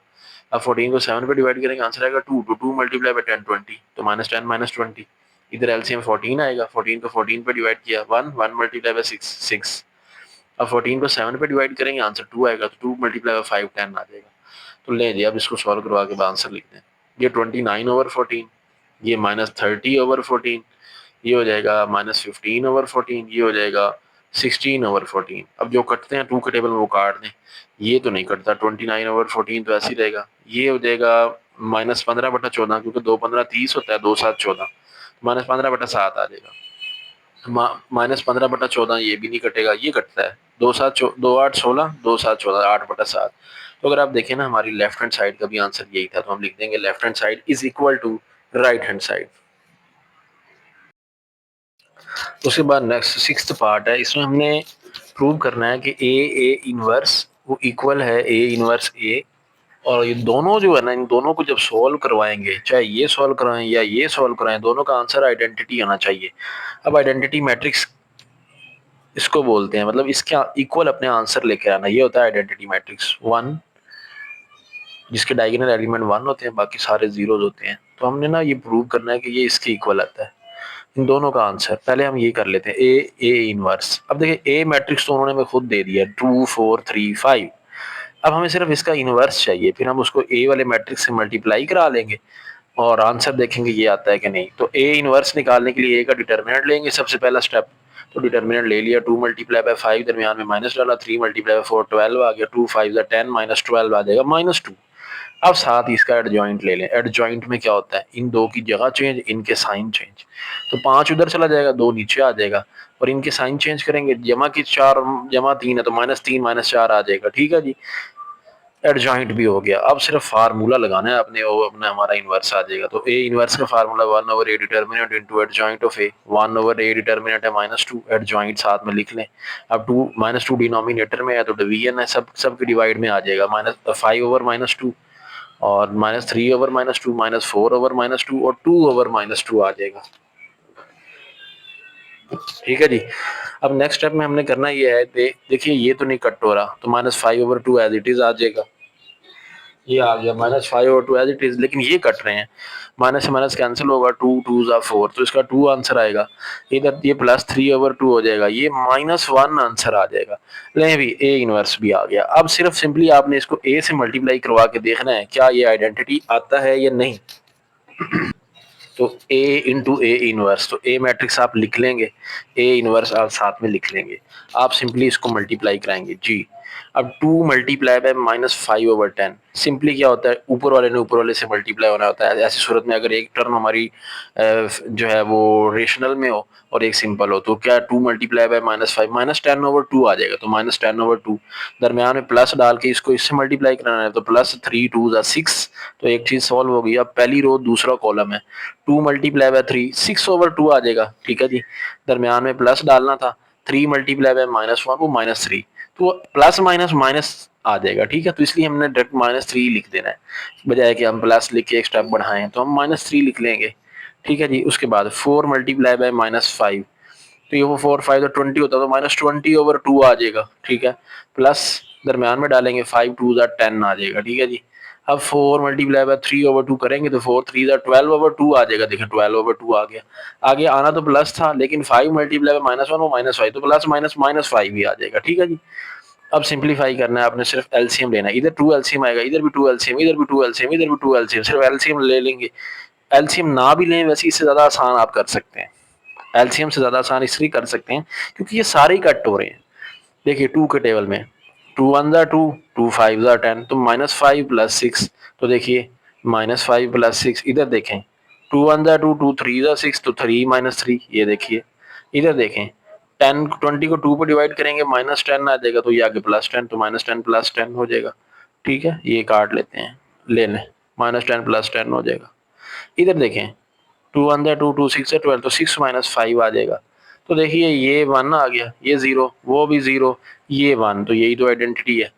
अब 14 को 7 पे डिवाइड करेंगे, आंसर आएगा 2, तो 2 मल्टीप्लाई बाय 10 20, तो -10 -20। इधर एलसीएम 14 आएगा, 14 को 14 पे डिवाइड किया, 1 1 मल्टीप्लाई बाय 6 6। अब 14 को 7 पे डिवाइड करेंगे, आंसर 2 आएगा, तो 2 मल्टीप्लाई बाय 5 10 आ जाएगा। तो ले जी, अब इसको सॉल्व करवा के आंसर लिखते हैं। ये 29/14, ये -30/14, ये हो जाएगा -15/14, ये हो जाएगा 16/14। अब जो कटते हैं टू के टेबल में वो काट दें, ये तो नहीं कटता, 29/14 तो ऐसे ही रहेगा। ये हो जाएगा -15/14, क्योंकि 2 15 30 होता है, 2 7 14, -15/7 आ जाएगा। -15/14 ये भी नहीं कटेगा, ये कटता है, 2 7 2 8 16, 2 7 14, 8/7। तो अगर आप देखें ना, हमारी लेफ्ट हैंड साइड का भी आंसर यही था, तो हम लिख देंगे left hand side is equal to right hand side. उसके बाद नेक्स्ट सिक्स्थ पार्ट है, इसमें हमने प्रूव करना है कि ए इनवर्स वो इक्वल है ए इनवर्स ए, और ये दोनों जो है ना, इन दोनों को जब सॉल्व करवाएंगे, चाहे ये सॉल्व कराएं या ये सॉल्व कराएं, दोनों का आंसर आइडेंटिटी आना चाहिए। अब आइडेंटिटी मैट्रिक्स इसको बोलते हैं, मतलब इसके इक्वल अपने आंसर लेके आना, ये होता है आइडेंटिटी मैट्रिक्स। 1 जिसके डायगोनल एलिमेंट 1 होते हैं, बाकी सारे जीरोज होते हैं, तो हमने ना ये प्रूव करना है कि ये इसके इक्वल आता है, इन दोनों का आंसर। पहले हम ये कर लेते हैं ए इनवर्स। अब देखिए ए मैट्रिक्स तो उन्होंने हमें खुद दे दिया 2 4 3 5। अब हमें सिर्फ इसका इनवर्स चाहिए, फिर हम उसको ए वाले मैट्रिक्स से मल्टीप्लाई करा लेंगे और आंसर देखेंगे ये आता है कि नहीं। तो ए इनवर्स निकालने के लिए ए का डिटर्मिनेंट लेंगे, सबसे पहला स्टेप। तो डिटर्मिनेंट ले लिया, 2 मल्टीप्लाई बाय 5, दरमियान में माइनस डाला, 3 मल्टीप्लाई बाय 4 12 आ गया, 2 5 10 -12 आ जाएगा -2। अब साथ ही इसका एडजॉइंट ले लें। एडजॉइंट में क्या होता है, इन दो की जगह चेंज, इनके साइन चेंज। तो 5 उधर चला जाएगा, 2 नीचे आ जाएगा, और इनके साइन चेंज करेंगे, जमा की 4 जमा 3 है तो -3 -4 आ जाएगा। ठीक है जी, एडजॉइंट भी हो गया। अब सिर्फ फार्मूला लगाना है अपने, वो अपना हमारा इनवर्स आ जाएगा। तो ए इनवर्स का formula 1/a determinant into adjoint of A. 1/a determinant है -2, एडजॉइंट साथ में लिख लें। अब 2 -2 डिनोमिनेटर में है तो डिवीजन है, सब के डिवाइड में आ जाएगा, -5/-2, और -3/-2, -4/-2, और 2/-2 आ जाएगा। ठीक है जी। अब नेक्स्ट स्टेप में हमने करना ये है, देखिए ये तो नहीं कट हो रहा, तो -5/2 एज इट इज आ जाएगा। ये आ गया -5/2 एज इट इज, लेकिन ये कट रहे हैं, माइनस से माइनस कैंसिल होगा, 2 2 ज़ा 4, तो इसका 2 आंसर आएगा। इधर ये +3/2 हो जाएगा, ये -1 आंसर आ जाएगा। लेकिन भी ए इनवर्स भी आ गया। अब सिर्फ सिंपली आपने इसको ए से मल्टीप्लाई करवा के देखना है क्या ये आइडेंटिटी आता है या नहीं। तो ए इंटू ए इनवर्स, तो ए मैट्रिक्स आप लिख लेंगे, ए इनवर्स आप साथ में लिख लेंगे। आप सिंपली इसको मल्टीप्लाई कराएंगे जी। अब 2 मल्टीप्लाई बाय -5/10, सिंपली क्या होता है, ऊपर वाले ने ऊपर वाले से मल्टीप्लाई होना होता है। ऐसी सूरत में अगर एक टर्म हमारी जो है वो रेशनल में हो और एक सिंपल हो, तो क्या 2 मल्टीप्लाई बाय -5 -10/2 आ जाएगा, तो -10/2 दरमियान में प्लस डाल के इसको इससे मल्टीप्लाई कराना है, तो +3 2 ज़ा 6, तो एक चीज सॉल्व हो गई। अब पहली रो दूसरा कॉलम है, 2 मल्टीप्लाई बाय 3 6/2 आ जाएगा, ठीक है जी। दरमियान में प्लस डालना था, 3 मल्टीप्लाई बाय -1 वो -3, तो प्लस माइनस माइनस आ जाएगा, ठीक है। तो इसलिए हमने डायरेक्ट -3 लिख देना है, बजाय कि हम प्लस लिख के एक स्टेप बढ़ाएं, तो हम -3 लिख लेंगे, ठीक है जी। उसके बाद 4 मल्टीप्लाई बाय -5, तो ये वो 4 5 तो 20 होता, तो -20/2 आ जाएगा, ठीक है। प्लस दरम्यान में डालेंगे 5 2 ज़ा 10 आ जाएगा, ठीक है जी। अब 4 मल्टीप्लाई बाय 3/2 करेंगे, तो 4 3 ज़ा 12/2 आ जाएगा, देखिए 12/2 आ गया। आगे आना तो प्लस था, लेकिन 5 मल्टीप्लाई बाय -1 वो -5, तो प्लस माइनस -5 ही आ जाएगा, ठीक है जी। अब सिंपलीफाई करना है आपने, सिर्फ एलसीएम लेना है, इधर 2 एलसीएम आएगा, इधर भी 2 एलसीएम, इधर भी 2 एलसीएम, इधर भी 2 एलसीएम, सिर्फ एलसीएम ले लेंगे। एलसीएम ना भी लें वैसे इससे ज्यादा आसान आप कर सकते हैं, एलसीएम से ज्यादा आसान इसलिए कर सकते हैं क्योंकि ये सारे कट हो रहे हैं। देखिए 2 के टेबल में 2 1 ज़ा 2, 2 5 ज़ा 10, तो -5 + 6, तो देखिए -5 + 6, इधर देखें 2 1 ज़ा 2, 2 3 ज़ा 6, तो 3 3, ये देखिए इधर देखें 10 20 को 2 पे डिवाइड करेंगे -10 आ जाएगा, तो ये आगे +10, तो -10 + 10 हो जाएगा, ठीक है। ये काट लेते हैं, ले लें, -10 + 10 हो जाएगा। इधर देखें 2 1 ज़ा 2, 2 6 ज़ा 12, तो 6 -5 आ जाएगा। तो देखिए ये 1 आ गया, ये 0, वो भी 0, ये 1, तो यही तो आइडेंटिटी है।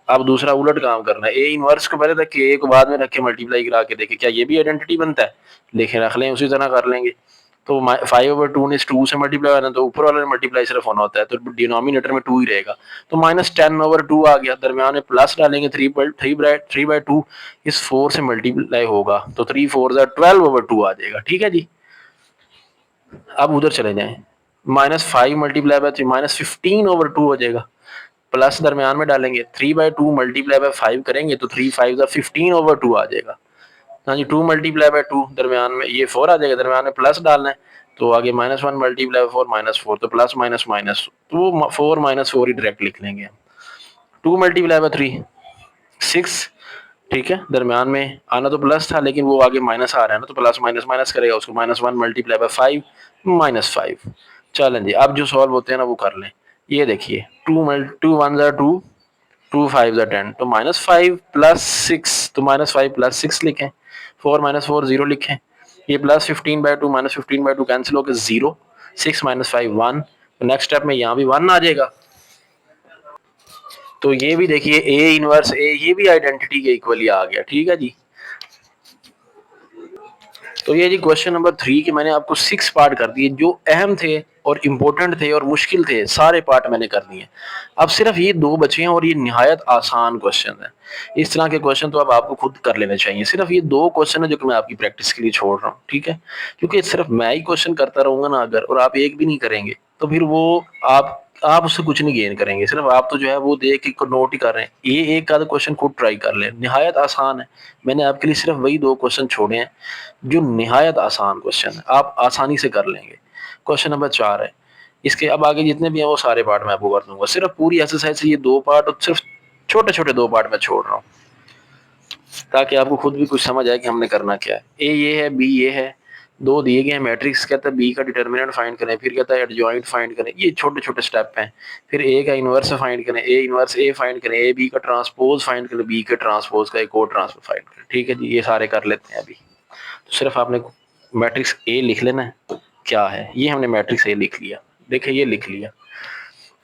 अब दूसरा उलट काम करना है, ए इनवर्स को पहले रख के ए को बाद में रख के मल्टीप्लाई करा के देखें क्या ये भी आइडेंटिटी बनता है। लिखे रख लें, उसी तरह कर लेंगे। तो 5/2 ने 2 से मल्टीप्लाई होना, तो ऊपर वाले ने मल्टीप्लाई सिर्फ होना होता है, तो डिनोमिनेटर में 2 ही रहेगा, तो -10/2 आ गया। दरमियान में प्लस डालेंगे, 3/2 इस 4 से मल्टीप्लाई होगा, तो 3 4 ज़ा 12/2 आ जाएगा, ठीक है जी। अब उधर चले जाएं, -5 मल्टीप्लाई बाय 3 -15/2 हो जाएगा। प्लस दरमियान में डालेंगे, 3/2 मल्टीप्लाई बाय 5 करेंगे, तो 3 5 ज़ा 15/2 आ जाएगा। हाँ जी, 2 मल्टीप्लाई बाय 2 दरमियान में ये 4 आ जाएगा, दरमियान में प्लस डालना है, तो आगे -1 मल्टीप्लाई बाय 4 -4, तो प्लस माइनस माइनस, तो वो 4 -4 ही डायरेक्ट लिख लेंगे। 2 मल्टीप्लाई बाय 3 6, ठीक है। दरमियान में आना तो प्लस था, लेकिन वो आगे माइनस आ रहा है ना, तो प्लस माइनस माइनस करेगा उसको, -1 मल्टीप्लाई बाय 5 -5। चलें जी, अब जो सॉल्व होते हैं ना वो कर लें। ये देखिए 2 1 ज़ा 2, 2 5 ज़ा 10, तो -5 + 6, तो -5 + 6 लिखें, 4 -4 0 लिखें, ये +15/2 -15/2 कैंसिल होकर 0, 6 -5 1, तो नेक्स्ट स्टेप में यहाँ भी 1 आ जाएगा। तो ये भी देखिए ए इनवर्स ए, ये भी आइडेंटिटी के इक्वली आ गया, ठीक है जी। तो ये जी क्वेश्चन नंबर 3 के मैंने आपको 6 पार्ट कर दिए, जो अहम थे और इम्पोर्टेंट थे और मुश्किल थे, सारे पार्ट मैंने कर दिए। अब सिर्फ ये 2 बचे हैं और ये निहायत आसान क्वेश्चन है। इस तरह के क्वेश्चन तो अब आपको खुद कर लेने चाहिए। सिर्फ ये 2 क्वेश्चन है जो कि मैं आपकी प्रैक्टिस के लिए छोड़ रहा हूँ, ठीक है। क्योंकि सिर्फ मैं ही क्वेश्चन करता रहूंगा ना अगर, और आप एक भी नहीं करेंगे, तो फिर वो आप उससे कुछ नहीं गेन करेंगे। सिर्फ आप तो जो है वो देख के नोट ही कर रहे हैं। ये एक आधा क्वेश्चन खुद ट्राई कर लें, निहायत आसान है। मैंने आपके लिए सिर्फ वही 2 क्वेश्चन छोड़े हैं जो निहायत आसान क्वेश्चन है, आप आसानी से कर लेंगे। क्वेश्चन नंबर 4 है, इसके अब आगे जितने भी हैं वो सारे पार्ट मैं आपको कर दूंगा। सिर्फ पूरी एक्सरसाइज से ये 2 पार्ट और सिर्फ छोटे छोटे 2 पार्ट मैं छोड़ रहा हूँ, ताकि आपको खुद भी कुछ समझ आए कि हमने करना क्या है। ए ये है, बी ये है, 2 दिए गए हैं, मैट्रिक्स कहता है बी का डिटर्मिनेंट फाइंड करें, फिर कहता है एडजॉइंट फाइंड करें, ये छोटे छोटे स्टेप हैं। फिर ए का इनवर्स फाइंड करें, ए इनवर्स ए फाइंड करें, ए बी का ट्रांसपोज फाइंड करें, बी के ट्रांसपोज का एक और ट्रांसपोज फाइंड करें, ठीक है जी। ये सारे कर लेते हैं अभी। तो सिर्फ आपने मैट्रिक्स ए लिख लेना है, क्या है ये, हमने मैट्रिक्स ए लिख लिया, देखिए ये लिख लिया,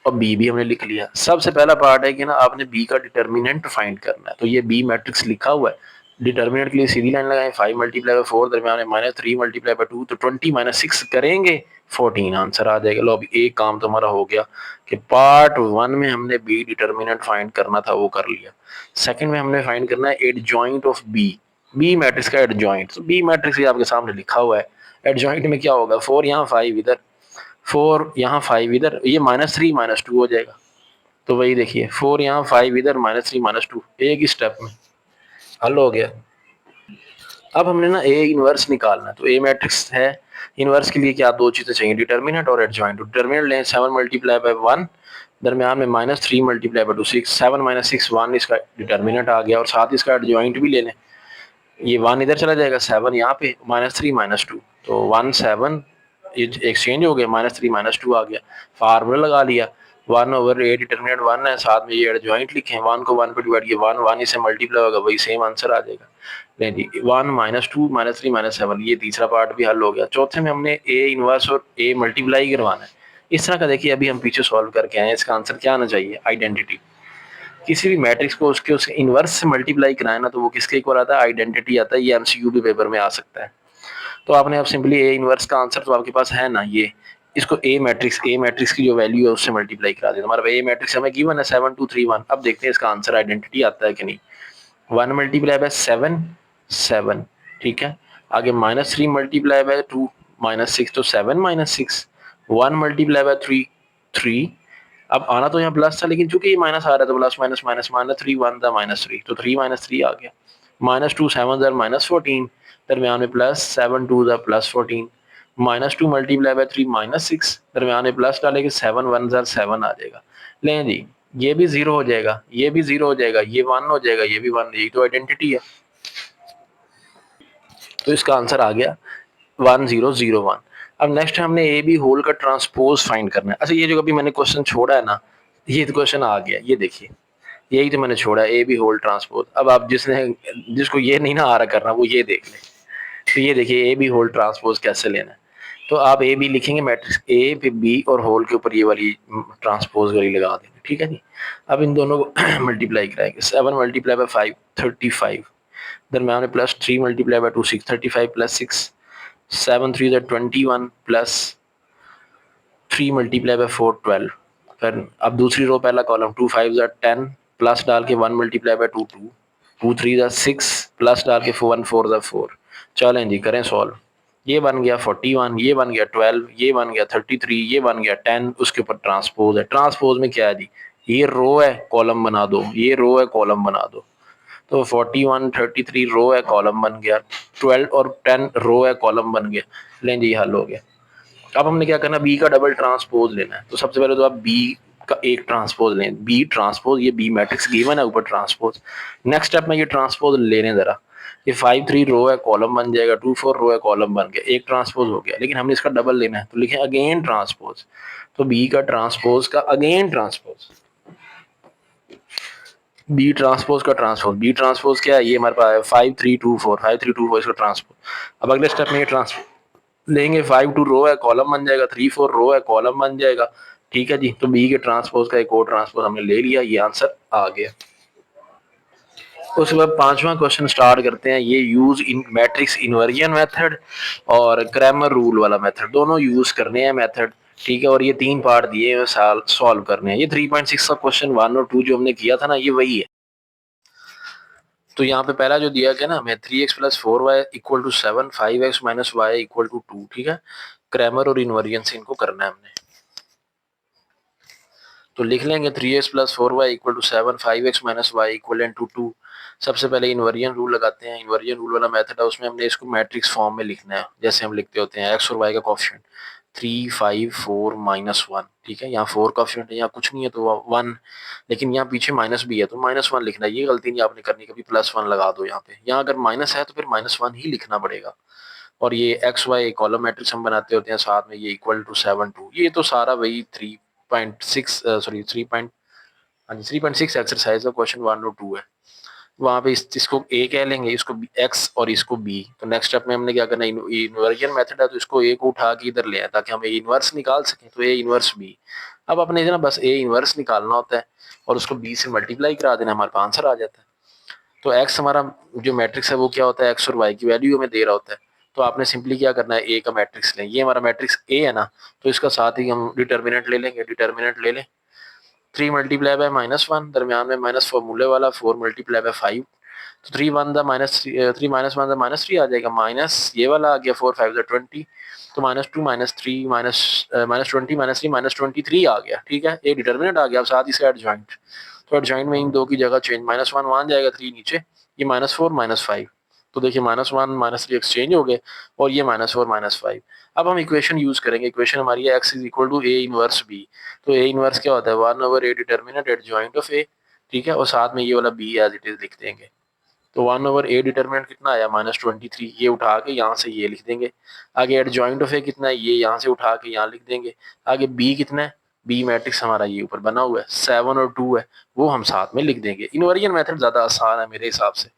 और बी भी हमने लिख लिया। सबसे पहला पार्ट है कि ना आपने बी का डिटर्मिनेंट फाइंड करना है, तो ये बी मैट्रिक्स लिखा हुआ है, डिटर्मिनेंट के लिए सीधी लाइन लगाएं, 5 मल्टीप्लाई बाय 4 दरमियान में -3 मल्टीप्लाई बाय 2 तो 20 -6 करेंगे 14 आंसर आ जाएगा। लो अभी एक काम तो हमारा हो गया कि पार्ट 1 में हमने बी डिटर्मिनेंट फाइंड करना था वो कर लिया। सेकंड में हमने फाइंड करना है adjoint of B, B matrix का एडजॉइंट। तो बी मैट्रिक्स ये आपके सामने लिखा हुआ है। एडजॉइंट में क्या होगा, 4 यहाँ 5 इधर, 4 यहाँ 5 इधर, ये -3 -2 हो जाएगा। तो वही देखिए 4 यहाँ 5 इधर, -3 -2 एक ही स्टेप में हल हो गया। अब हमने ना ए इनवर्स निकालना है। तो ए मैट्रिक्स है, इनवर्स के लिए क्या दो चीजें चाहिए, डिटर्मिनेंट और एडजॉइंट। डिटर्मिनेंट लें 7 मल्टीप्लाई बाय 1 दरमियान में -3 मल्टीप्लाई बाय 2 6, 7 -6 1 इसका डिटर्मिनेंट आ गया और साथ इसका एडजॉइंट भी ले लें। ये 1 इधर चला जाएगा, 7 यहाँ पे, -3 -2 तो 1 7 एक्सचेंज हो गया, -3 -2 आ गया। फार्मूला लगा लिया 1/a डिटर्मिनेंट 1 है, साथ में ये एडजॉइंट लिखे, 1 को 1 पे डिवाइड किया, 1 1 इसे मल्टीप्लाई होगा, वही सेम आंसर आ जाएगा। नहीं जी 1 -2 -3 -7 ये तीसरा पार्ट भी हल हो गया। चौथे में हमने ए इनवर्स और ए मल्टीप्लाई करवाना है। इस तरह का देखिए अभी हम पीछे सॉल्व करके आए हैं। इसका आंसर क्या आना चाहिए, आइडेंटिटी। किसी भी मैट्रिक्स को उसके इनवर्स से मल्टीप्लाई कराए ना तो वो किसके इक्वल आता है, आइडेंटिटी आता है। ये एमसीक्यू भी पेपर में आ सकता है। तो आपने अब सिंपली ए इनवर्स का आंसर तो आपके पास है ना, ये इसको ए मैट्रिक्स की जो वैल्यू है उससे मल्टीप्लाई करा दें। हमारा ए मैट्रिक्स हमें गिवन है 7 2 3 1। अब देखते हैं इसका आंसर आइडेंटिटी आता है कि नहीं। 1 मल्टीप्लाई बाय 7 7, ठीक है। आगे -3 मल्टीप्लाई बाय 2 -6 तो 7 -6, 1 मल्टीप्लाई बाय 3 3। अब आना तो यहाँ प्लस था लेकिन चूंकि ये माइनस आ रहा है तो प्लस माइनस माइनस -3 1 था -3 तो 3 -3 आ गया। -2 7 -14 दरमियान में प्लस 7 2 +14, -2 मल्टीप्लाई बाय 3 -6 दरमियान में प्लस डालेंगे 7 1 7 आ जाएगा। लें जी ये भी 0 हो जाएगा, ये भी 0 हो जाएगा, ये 1 हो जाएगा, ये भी 1, यही तो आइडेंटिटी है। तो इसका आंसर आ गया 1001। अब नेक्स्ट हमने ए बी होल का ट्रांसपोज फाइंड करना है। अच्छा ये जो अभी मैंने क्वेश्चन छोड़ा है ना, ये तो क्वेश्चन आ गया, ये देखिए यही तो मैंने छोड़ा है, ए बी होल ट्रांसपोज। अब आप जिसको ये नहीं ना आ रहा करना वो ये देख ले। तो ये देखिए ए बी होल ट्रांसपोज कैसे लेना है। तो आप ए बी लिखेंगे मैट्रिक्स ए पे बी और होल के ऊपर ये वाली ट्रांसपोज वाली लगा देंगे, ठीक है जी। अब इन दोनों को मल्टीप्लाई कराएंगे, 7 मल्टीप्लाई बाय 5 35 दरम्यान में +3 multiply by 2 6 35 +6 7 3 21 plus 3 multiply by 4 12। फिर अब दूसरी रो पहला कॉलम 2 5 10 प्लस डाल के 1 मल्टीप्लाई बाय 2 2 2 3 6 प्लस डाल के 1 4 4। चलें जी करें सॉल्व। ये बन गया 41, ये बन गया 12, ये बन गया 33, ये बन गया 10। उसके ऊपर ट्रांसपोज है। ट्रांसपोज में क्या है जी, ये रो है कॉलम बना दो, ये रो है कॉलम बना दो। तो 41 33 रो है कॉलम बन गया, 12 और 10 रो है कॉलम बन गया। लें जी हल हो गया। अब हमने क्या करना, बी का डबल ट्रांसपोज लेना है। तो सबसे पहले तो आप बी का एक ट्रांसपोज लें, बी ट्रांसपोज, ये बी मैट्रिक्स गिवन है ऊपर ट्रांसपोज। नेक्स्ट स्टेप में ये ट्रांसपोज लेने जरा, ये 5 3 रो है कॉलम बन जाएगा, 2 4 रो है कॉलम बन गया, एक ट्रांसपोज हो गया। लेकिन हमने इसका डबल लेना है तो लिखें अगेन ट्रांसपोज। तो बी का ट्रांसपोज का अगेन ट्रांसपोज, बी ट्रांसपोज का ट्रांसपोज। बी ट्रांसपोज क्या है, ये हमारे पास 5 3 2 4, 5 3 2 4 इसका ट्रांसपोज। अब अगले स्टेप में ये ट्रांसपोज लेंगे, 5 2 रो है कॉलम बन जाएगा, 3 4 रो है कॉलम बन जाएगा, ठीक है जी। तो बी के ट्रांसपोज का एक और ट्रांसपोज हमने ले लिया, ये आंसर आ गया। उसके बाद पांचवा क्वेश्चन स्टार्ट करते हैं। ये use in matrix inversion method और क्रैमर रूल वाला मेथड, दोनों यूज करने हैं मेथड, ठीक है। और ये 3 पार्ट दिए हैं सॉल्व करने हैं। ये 3.6 का क्वेश्चन 1 और 2 जो हमने किया था ना, ये वही है। तो यहाँ पे पहला जो दिया गया ना हमें 3x + 4y = 7, 5x - y = 2, ठीक है। क्रैमर और इन्वर्जन से इनको करना है हमने। तो लिख लेंगे 3x + 4y = 7, 5x - y = 2। सबसे पहले इन्वर्जन रूल लगाते हैं। इन्वर्जन रूल वाला मेथड है, उसमें हमने इसको मैट्रिक्स फॉर्म में लिखना है, जैसे हम लिखते होते हैं x और y का कोएफिशिएंट 3 5 4 -1, ठीक है। यहाँ 4 कोएफिशिएंट है, यहाँ कुछ नहीं है तो 1, लेकिन यहाँ पीछे माइनस भी है तो -1 लिखना है। ये गलती नहीं आपने करनी, कभी +1 लगा दो यहाँ पे। यहाँ अगर माइनस है तो फिर -1 ही लिखना पड़ेगा। और ये एक्स वाई कॉलम मैट्रिक्स हम बनाते होते हैं, साथ में ये =7 2। ये तो सारा वही 3.6 सॉरी 3 पॉइंट हाँ जी 3.6 एक्सरसाइज का क्वेश्चन 1 और 2 है। वहाँ पे इसको ए कह लेंगे, इसको एक्स और इसको बी। तो नेक्स्ट स्टेप में हमने क्या करना है, इन्वर्जन मेथड है तो इसको ए को उठा के इधर ले आए ताकि हम ए इनवर्स निकाल सकें। तो ए इनवर्स बी। अब अपने ना बस ए इनवर्स निकालना होता है और उसको बी से मल्टीप्लाई करा देना, हमारे पास आंसर आ जाता है। तो एक्स हमारा जो मैट्रिक्स है वो क्या होता है, एक्स और वाई की वैल्यू हमें दे रहा होता है। तो आपने सिंपली क्या करना है, ए का मैट्रिक्स लें, ये हमारा मैट्रिक्स ए है ना, तो इसका साथ ही हम डिटर्मिनेंट ले लेंगे, डिटर्मिनेंट ले लें 3 मल्टीप्लाई बाय -1, दरमियान में माइनस फॉर्मूले वाला 4 मल्टीप्लाई बाय 5, तो 3 1 द माइनस 3 माइनस 1 द -3 आ जाएगा, माइनस ये वाला आ गया 4 5 द 20, तो -2 -3 -20 -3 -23 आ गया। ठीक है, एक डिटर्मिनेंट आ गया। अब साथ ही से एडजॉइंट, तो एडजॉइंट में इन दो की जगह चेंज, -1 वहां जाएगा, 3 नीचे, ये -4 -5, तो देखिए -1 -3 एक्सचेंज हो गए और ये -4 -5। अब हम इक्वेशन यूज करेंगे, इक्वेशन हमारी है x is equal to A inverse B. तो ए इनवर्स क्या होता है, 1/a डिटर्मिनेंट एडजॉइंट ऑफ ए, ठीक है, और साथ में ये वाला बी एज इट इज लिख देंगे। तो 1/a डिटर्मिनेंट कितना आया, -23, ये उठा के यहाँ से ये लिख देंगे। आगे एडजॉइंट ऑफ ए कितना है, ये यहाँ से उठा के यहाँ लिख देंगे। आगे बी कितना है, बी मैट्रिक्स हमारा ये ऊपर बना हुआ है, 7 और 2 है, वो हम साथ में लिख देंगे। इनवर्जन मेथड ज्यादा आसान है मेरे हिसाब से,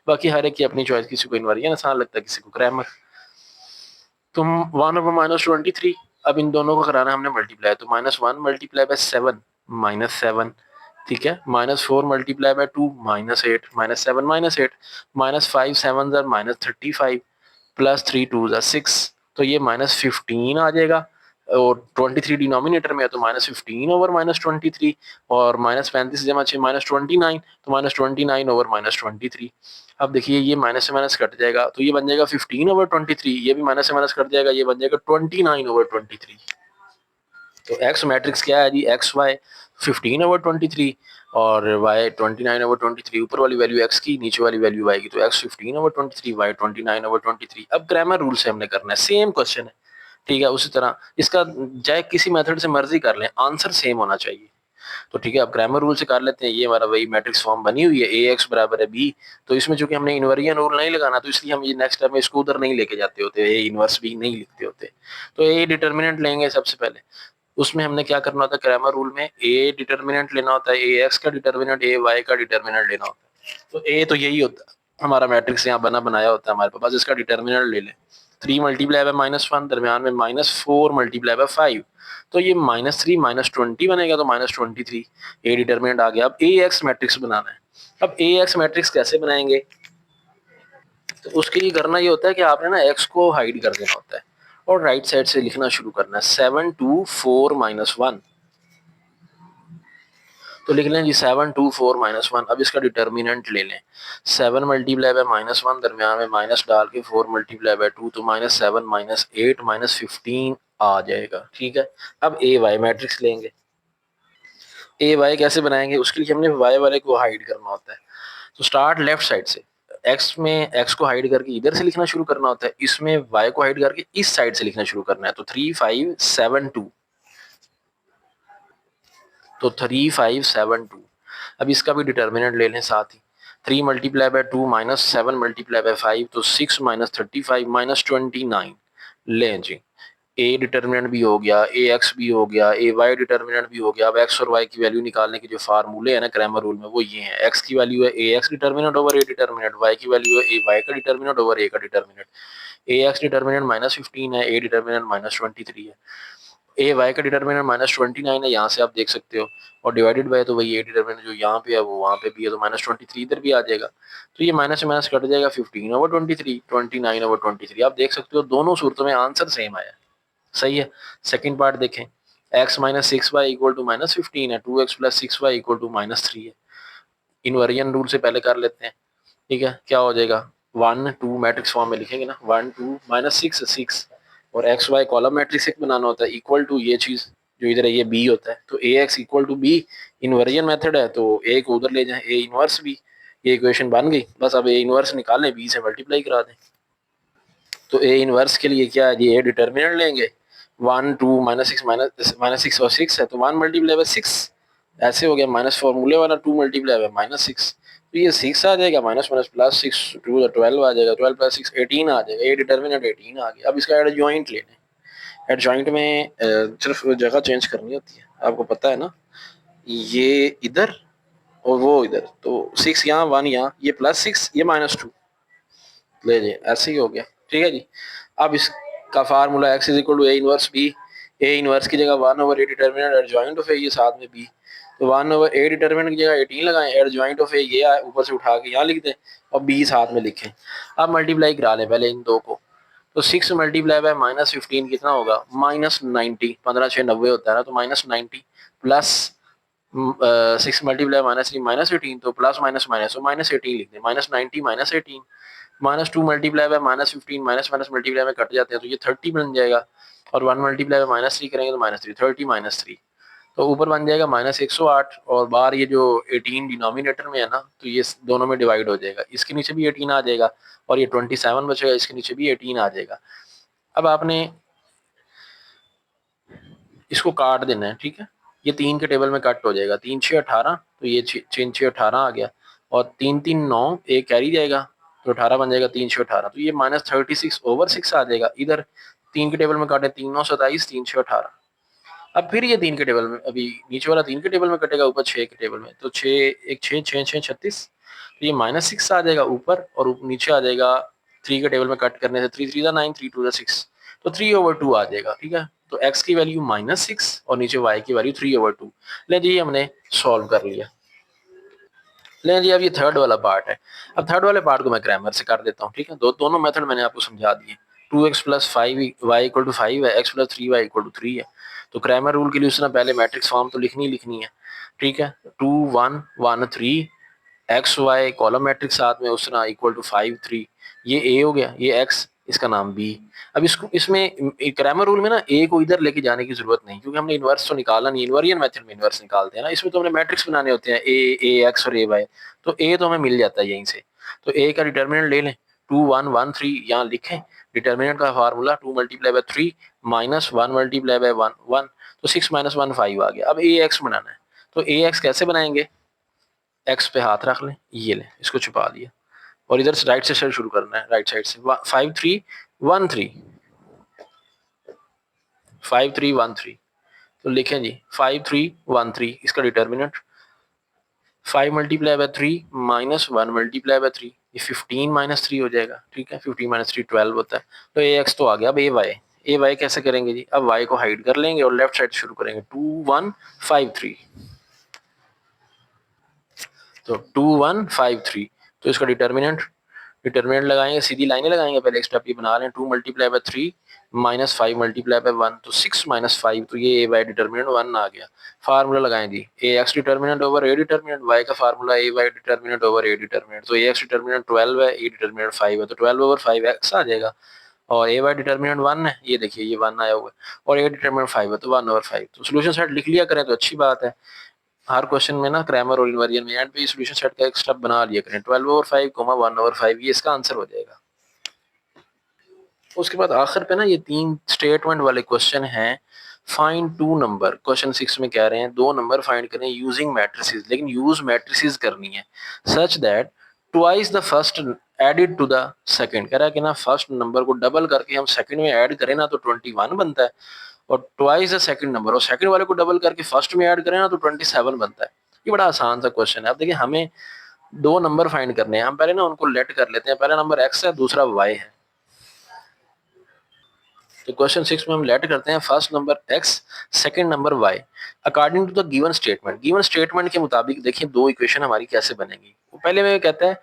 बाकी हर एक की अपनी चॉइस, किसी को इनवर्जन आसान लगता है, किसी को क्रैमर। तो 1/-23, अब इन दोनों को कराना है हमने मल्टीप्लाई, तो -1 मल्टीप्लाई बाय 7 -7, ठीक है, -4 मल्टीप्लाई बाय 2 -8, -7 -8, -5 7 -35, +3 2 6, तो ये -15 आ जाएगा, और 23 डिनोमिनेटर में है तो -15/-23, और -35 जमा 6 -29, तो -29/-23। अब देखिए ये माइनस से माइनस कट जाएगा, तो ये बन जाएगा 15/23, ये भी माइनस से माइनस कट जाएगा, ये बन जाएगा 29/23। तो एक्स मैट्रिक्स क्या है जी, एक्स वाई 15/23 और वाई 29/23, ऊपर वाली वैल्यू एक्स की, नीचे वाली वैल्यू वाई की, तो एक्स 15/23, वाई 29/23। अब ग्रामर रूल से हमने करना है, सेम क्वेश्चन है, ठीक है, उसी तरह इसका चाहे किसी मेथड से मर्जी कर लें, आंसर सेम होना चाहिए। तो ठीक है, अब ग्रामर रूल से कर लेते हैं। ये हमारा वही मैट्रिक्स फॉर्म बनी हुई है, ए एक्स बराबर है बी, तो इसमें चूंकि हमने इन्वर्जन रूल नहीं लगाना, तो इसलिए हम ये नेक्स्ट स्टेप में इसको उधर नहीं लेके जाते होते, ए इनवर्स बी नहीं लिखते होते। तो ए डिटर्मिनेंट लेंगे सबसे पहले, उसमें हमने क्या करना होता है, ग्रामर रूल में ए डिटर्मिनेंट लेना होता है, ए एक्स का डिटर्मिनेंट, ए वाई का डिटर्मिनेंट लेना होता है। तो ए तो यही होता है हमारा मैट्रिक्स, यहाँ बना बनाया होता है हमारे पास, बस इसका डिटर्मिनेंट ले लें। 3 मल्टीप्लाई बाय -1, दरमियान में -4 मल्टीप्लाई बाय 5, तो ये -3 -20 बनेगा, तो -23, ए डिटर्मिनेंट आ गया। अब ए एक्स मैट्रिक्स बनाना है। अब ए एक्स मैट्रिक्स कैसे बनाएंगे, तो उसके लिए करना ये होता है कि आपने ना एक्स को हाइड कर देना होता है, और राइट साइड से लिखना शुरू करना है, 7 2 4 -1, तो लिख लें जी 7 2 4 -1। अब इसका डिटर्मिनेंट ले लें, 7 मल्टीप्लाई बाय -1, दरमियान में माइनस डाल के 4 मल्टीप्लाई बाय 2, तो -7 -8 -15 आ जाएगा। ठीक है, अब ए वाई मैट्रिक्स लेंगे। ए वाई कैसे बनाएंगे, उसके लिए हमने वाई वाले को हाइड करना होता है। तो स्टार्ट लेफ्ट साइड से, एक्स में एक्स को हाइड करके इधर से लिखना शुरू करना होता है, इसमें वाई को हाइड करके इस साइड से लिखना शुरू करना है। तो 3 5 7 2, तो 3 5 7 2। अब इसका भी डिटर्मिनेंट ले लें साथ ही, 3 मल्टीप्लाई बाय 2 -7 मल्टीप्लाई बाय 5, तो 6 -35 -29 लें जी। ए डिटर्मिनेंट भी हो गया, ए एक्स भी हो गया, ए वाई डिटर्मिनेंट भी हो गया। अब एक्स और वाई की वैल्यू निकालने के जो फार्मूले हैं ना ग्रामर रूल में, वो ये हैं, एक्स की वैल्यू है A X determinant over A determinant, Y की वैल्यू है ए वाई का डिटर्मिनेंट ओवर ए का डिटर्मिनेंट। ए एक्स डिटर्मिनेंट -15 है, ए डिटर्मिनेंट -23 है, ए वाई का डिटर्मिनेंट -29 है, यहाँ से आप देख सकते हो, और डिवाइडेड बाय तो वही ए डिटर्मिनेंट जो यहाँ पे है वो वहाँ पे भी है, तो -23 इधर भी आ जाएगा, तो ये माइनस से माइनस कट जाएगा, 15/23 29/23। आप देख सकते हो दोनों सूरतों में आंसर सेम आया, सही है। सेकंड पार्ट देखें, x minus 6y equal to -15 है, 2x plus 6y equal to -3 है। इन्वर्जन रूल से पहले कर लेते हैं, ठीक है, क्या हो जाएगा, 1 2 मैट्रिक्स फॉर्म में लिखेंगे ना, 1 2 -6 6, और एक्स वाई कॉलम मैट्रिक्स एक बनाना होता है, इक्वल टू ये चीज जो इधर है ये बी होता है, तो A X equal to B, inversion method है, तो ए को उधर ले जाएं, ए इनवर्स बी, ये इक्वेशन बन गई। बस अब ए इनवर्स निकालें, बी से मल्टीप्लाई करा दें। तो ए इनवर्स के लिए क्या है जी, ए डिटर्मिनेंट लेंगे, 1 2 -6 और 6 है, तो 1 मल्टीप्लाई बाय 6 ऐसे हो गया, माइनस फॉर्मूले वाला 2 मल्टीप्लाई बाय -6, तो ये 6 आ जाएगा, माइनस माइनस प्लस 6 2 12 आ जाएगा, 12 प्लस 6 18 आ जाएगा, ए डिटर्मिनेंट 18 आ गया। अब इसका एडजॉइंट ले लें, एडजॉइंट में सिर्फ जगह चेंज करनी होती है, आपको पता है ना, ये इधर और वो इधर, तो 6 यहाँ 1 यहाँ, ये +6 ये -2 ले जाइए, ऐसे ही हो गया। ठीक है जी, अब इसका formula x is equal to A inverse B, A inverse की जगह 1/a डिटर्मिनेंट एडजॉइंट ऑफ ए, ये साथ में बी, तो 1/a डिटर्मिनेंट की जगह 18 लगाएं, एड ज्वाइंट ऑफ ए ये ऊपर से उठा के यहाँ लिख दें और b साथ में लिखें। अब मल्टीप्लाई करा लें पहले इन दो को, तो 6 मल्टीप्लाई बाय -15 कितना होगा -90, 15×6 = 90 होता है ना, तो -90 प्लस 6 मल्टीप्लाई -3 -18, तो प्लस माइनस माइनस तो -18 लिख दें, -90 -18, -2 multiply bye -15 minus minus multiply में कट जाते हैं तो ये 30 बन जाएगा, और 1 मल्टीप्लाई बाय -3 करेंगे तो -3, 30 -3, तो ऊपर बन जाएगा -108, और बाहर ये जो 18 डिनोमिनेटर में है ना, तो ये दोनों में डिवाइड हो जाएगा, इसके नीचे भी 18 आ जाएगा, और ये 27 बचेगा, इसके नीचे भी 18 आ जाएगा। अब आपने इसको काट देना है, ठीक है, ये 3 के टेबल में कट हो जाएगा, 3 6 18, तो ये 3 6 18 आ गया, और 3 3 9, एक कैरी जाएगा, तो 18 बन जाएगा, 3 6 18, तो ये -36/6 आ जाएगा। इधर 3 के टेबल में काटे, 3 9 27, 3 6 18। अब फिर ये 3 के टेबल में, अभी नीचे वाला 3 के टेबल में कटेगा, ऊपर 6 के टेबल में, तो 6 एक 6 6 6 36, तो ये -6 आ जाएगा ऊपर, और नीचे आ जाएगा 3 के टेबल में कट करने से 3 3 9, 3 2 6, तो 3/2 आ जाएगा, ठीक है। तो x की वैल्यू -6 और नीचे y की वैल्यू 3/2। ले जी हमने सॉल्व कर लिया। ले जी अब ये थर्ड वाला पार्ट है। अब थर्ड वाले पार्ट को मैं ग्रामर से कर देता हूँ, ठीक है। दोनों मेथड मैंने आपको समझा दिए। 2x + 5y = 5 है, x + 3y = 3 है। तो ग्रामर रूल के लिए उसने पहले मैट्रिक्स फॉर्म तो लिखनी है, ठीक है। 2 1 1 3 एक्स वाई कॉलम मैट्रिक्स साथ में उस तरह इक्वल टू 5 3, ये ए हो गया, ये एक्स, इसका नाम बी। अब इसको इसमें क्रैमर रूल में ना ए को इधर लेके जाने की जरूरत नहीं, क्योंकि हमने इन्वर्स तो निकाला नहीं, इन्वर्जन मेथड में इन्वर्स निकालते हैं ना, इसमें तो हमने मैट्रिक्स बनाने होते हैं ए एक्स और ए वाई, तो ए तो हमें मिल जाता है यहीं से। तो ए का डिटर्मिनेंट ले लें, 2 1 1 3 यहाँ लिखें, डिटर्मिनेंट का फार्मूला 2 × 3 -1 × 1 1, तो 6 - 1 5 आ गया। अब ए एक्स बनाना है, तो ए एक्स कैसे बनाएंगे, एक्स पे हाथ रख लें, ये लें, इसको छुपा दिया, और इधर से राइट से शुरू करना है, राइट साइड से 5 3 1 3 5 3 1 3, तो लिखें जी 5 3 1 3, इसका डिटर्मिनेंट 5 × 3 -1 × 3, ये 15 - 3 हो जाएगा, ठीक है। 15 - 3 12 होता है। तो ए एक्स तो आ गया। अब ए वाई कैसे करेंगे जी, अब वाई को हाइड कर लेंगे और लेफ्ट साइड शुरू करेंगे, 2 1 5 3, तो 2 1 5 3, तो इसका डिटर्मिनेंट लगाएंगे, सीधी लाइनें लगाएंगे, पहले एक स्टेप ये बना लें, 2 × 3 -5 × 1, तो 6 - 5, तो ये ए वाई डिटर्मिनेंट 1 आ गया। फार्मूला लगाएं जी, A X determinant over A determinant, Y का formula A Y determinant over A determinant, तो ए एक्स डिटर्मिनेंट 12 है, ए डिटर्मिनेंट 5 है, तो 12/5 एक्स आ जाएगा, और ए वाई डिटर्मिनेंट 1 है, ये देखिए ये 1 आया हुआ है, और ए डिटर्मिनेंट 5 है, तो 1/5। तो सोल्यूशन सेट लिख लिया करें तो अच्छी बात है। हर क्वेश्चन में ना क्रैमर और इन्वर्जन में एंड पे सॉल्यूशन सेट का एक स्टेप बना लिया करें, 12/5, 1/5, ये इसका आंसर हो जाएगा। उसके बाद आखिर पे ना ये 3 स्टेटमेंट वाले क्वेश्चन हैं। फाइंड 2 नंबर, क्वेश्चन 6 में कह रहे हैं 2 नंबर फाइंड करें यूजिंग मैट्रिसेस, लेकिन यूज मैट्रिसेस करनी है such that twice the first added to the second. कह रहा है कि ना फर्स्ट नंबर को डबल करके हम सेकंड में ऐड करें ना तो 21 बनता है, और ट्वाइस द सेकंड नंबर, और सेकंड वाले को डबल करके फर्स्ट में ऐड करें ना तो 27 बनता है। ये बड़ा आसान सा क्वेश्चन है। अब देखिए हमें 2 नंबर फाइंड करने हैं, हम पहले ना उनको लेट कर लेते हैं, पहला नंबर एक्स है, दूसरा वाई है। तो क्वेश्चन 6 में हम लेट करते हैं first number X, second number Y, according to the given statement. Given statement के मुताबिक देखिए दो इक्वेशन हमारी कैसे बनेगी। वो पहले में कहता है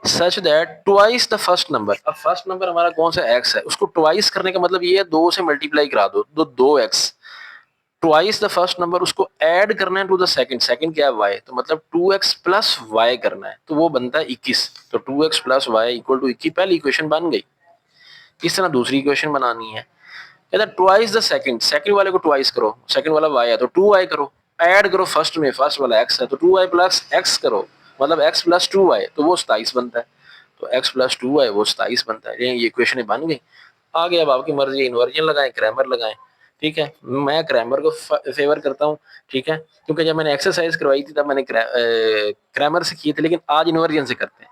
such that twice the first number. अब फर्स्ट नंबर हमारा कौन सा एक्स है, उसको ट्वाइस करने का मतलब ये है 2 से मल्टीप्लाई करा दो, 2x twice the first number, उसको ऐड करना है टू द सेकंड, सेकंड क्या है वाई, तो मतलब 2x प्लस वाई करना है, तो वो बनता है 21। तो 2x plus Y equal to 21, पहली इक्वेशन बन गई। इस तरह दूसरी इक्वेशन बनानी है, कहता है ट्वाइस द सेकंड, सेकंड वाले को ट्वाइस करो, सेकंड वाला y है तो 2y करो, ऐड करो फर्स्ट में, फर्स्ट वाला x है तो 2y प्लस x करो, मतलब x प्लस 2y, तो वो 27 बनता है, तो x प्लस 2y वो 27 बनता है। ये इक्वेशन बन गई। आगे अब आपकी मर्जी, इन्वर्जन लगाएं, क्रैमर लगाएं, ठीक है। मैं क्रैमर को फेवर करता हूँ, ठीक है, क्योंकि जब मैंने एक्सरसाइज करवाई थी तब मैंने क्रैमर से किए थे, लेकिन आज इन्वर्जन से करते हैं,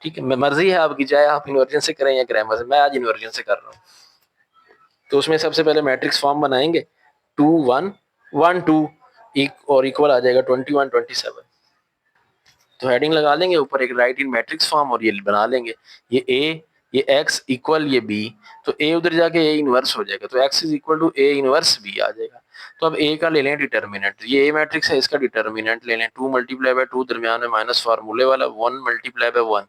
ठीक है। मर्जी है आपकी, चाहे आप इन्वर्जन से करें या क्रैमर से, मैं आज इन्वर्जन से कर रहा हूँ। तो उसमें सबसे पहले मैट्रिक्स फॉर्म बनाएंगे, 2 1 1 2 और इक्वल आ जाएगा 21 27। तो हेडिंग लगा लेंगे ऊपर एक राइट इन मैट्रिक्स फॉर्म, और ये बना लेंगे, ये ए ये x इक्वल ये b, तो a उधर जाके a इनवर्स हो जाएगा, तो x is equal to a inverse b आ जाएगा। तो अब a का ले लें डिटर्मिनेंट, ये a मैट्रिक्स है, इसका डिटर्मिनेंट ले लें 2 मल्टीप्लाई बाय 2 दरमियान में माइनस फार्मूले वाला 1 मल्टीप्लाई बाय 1,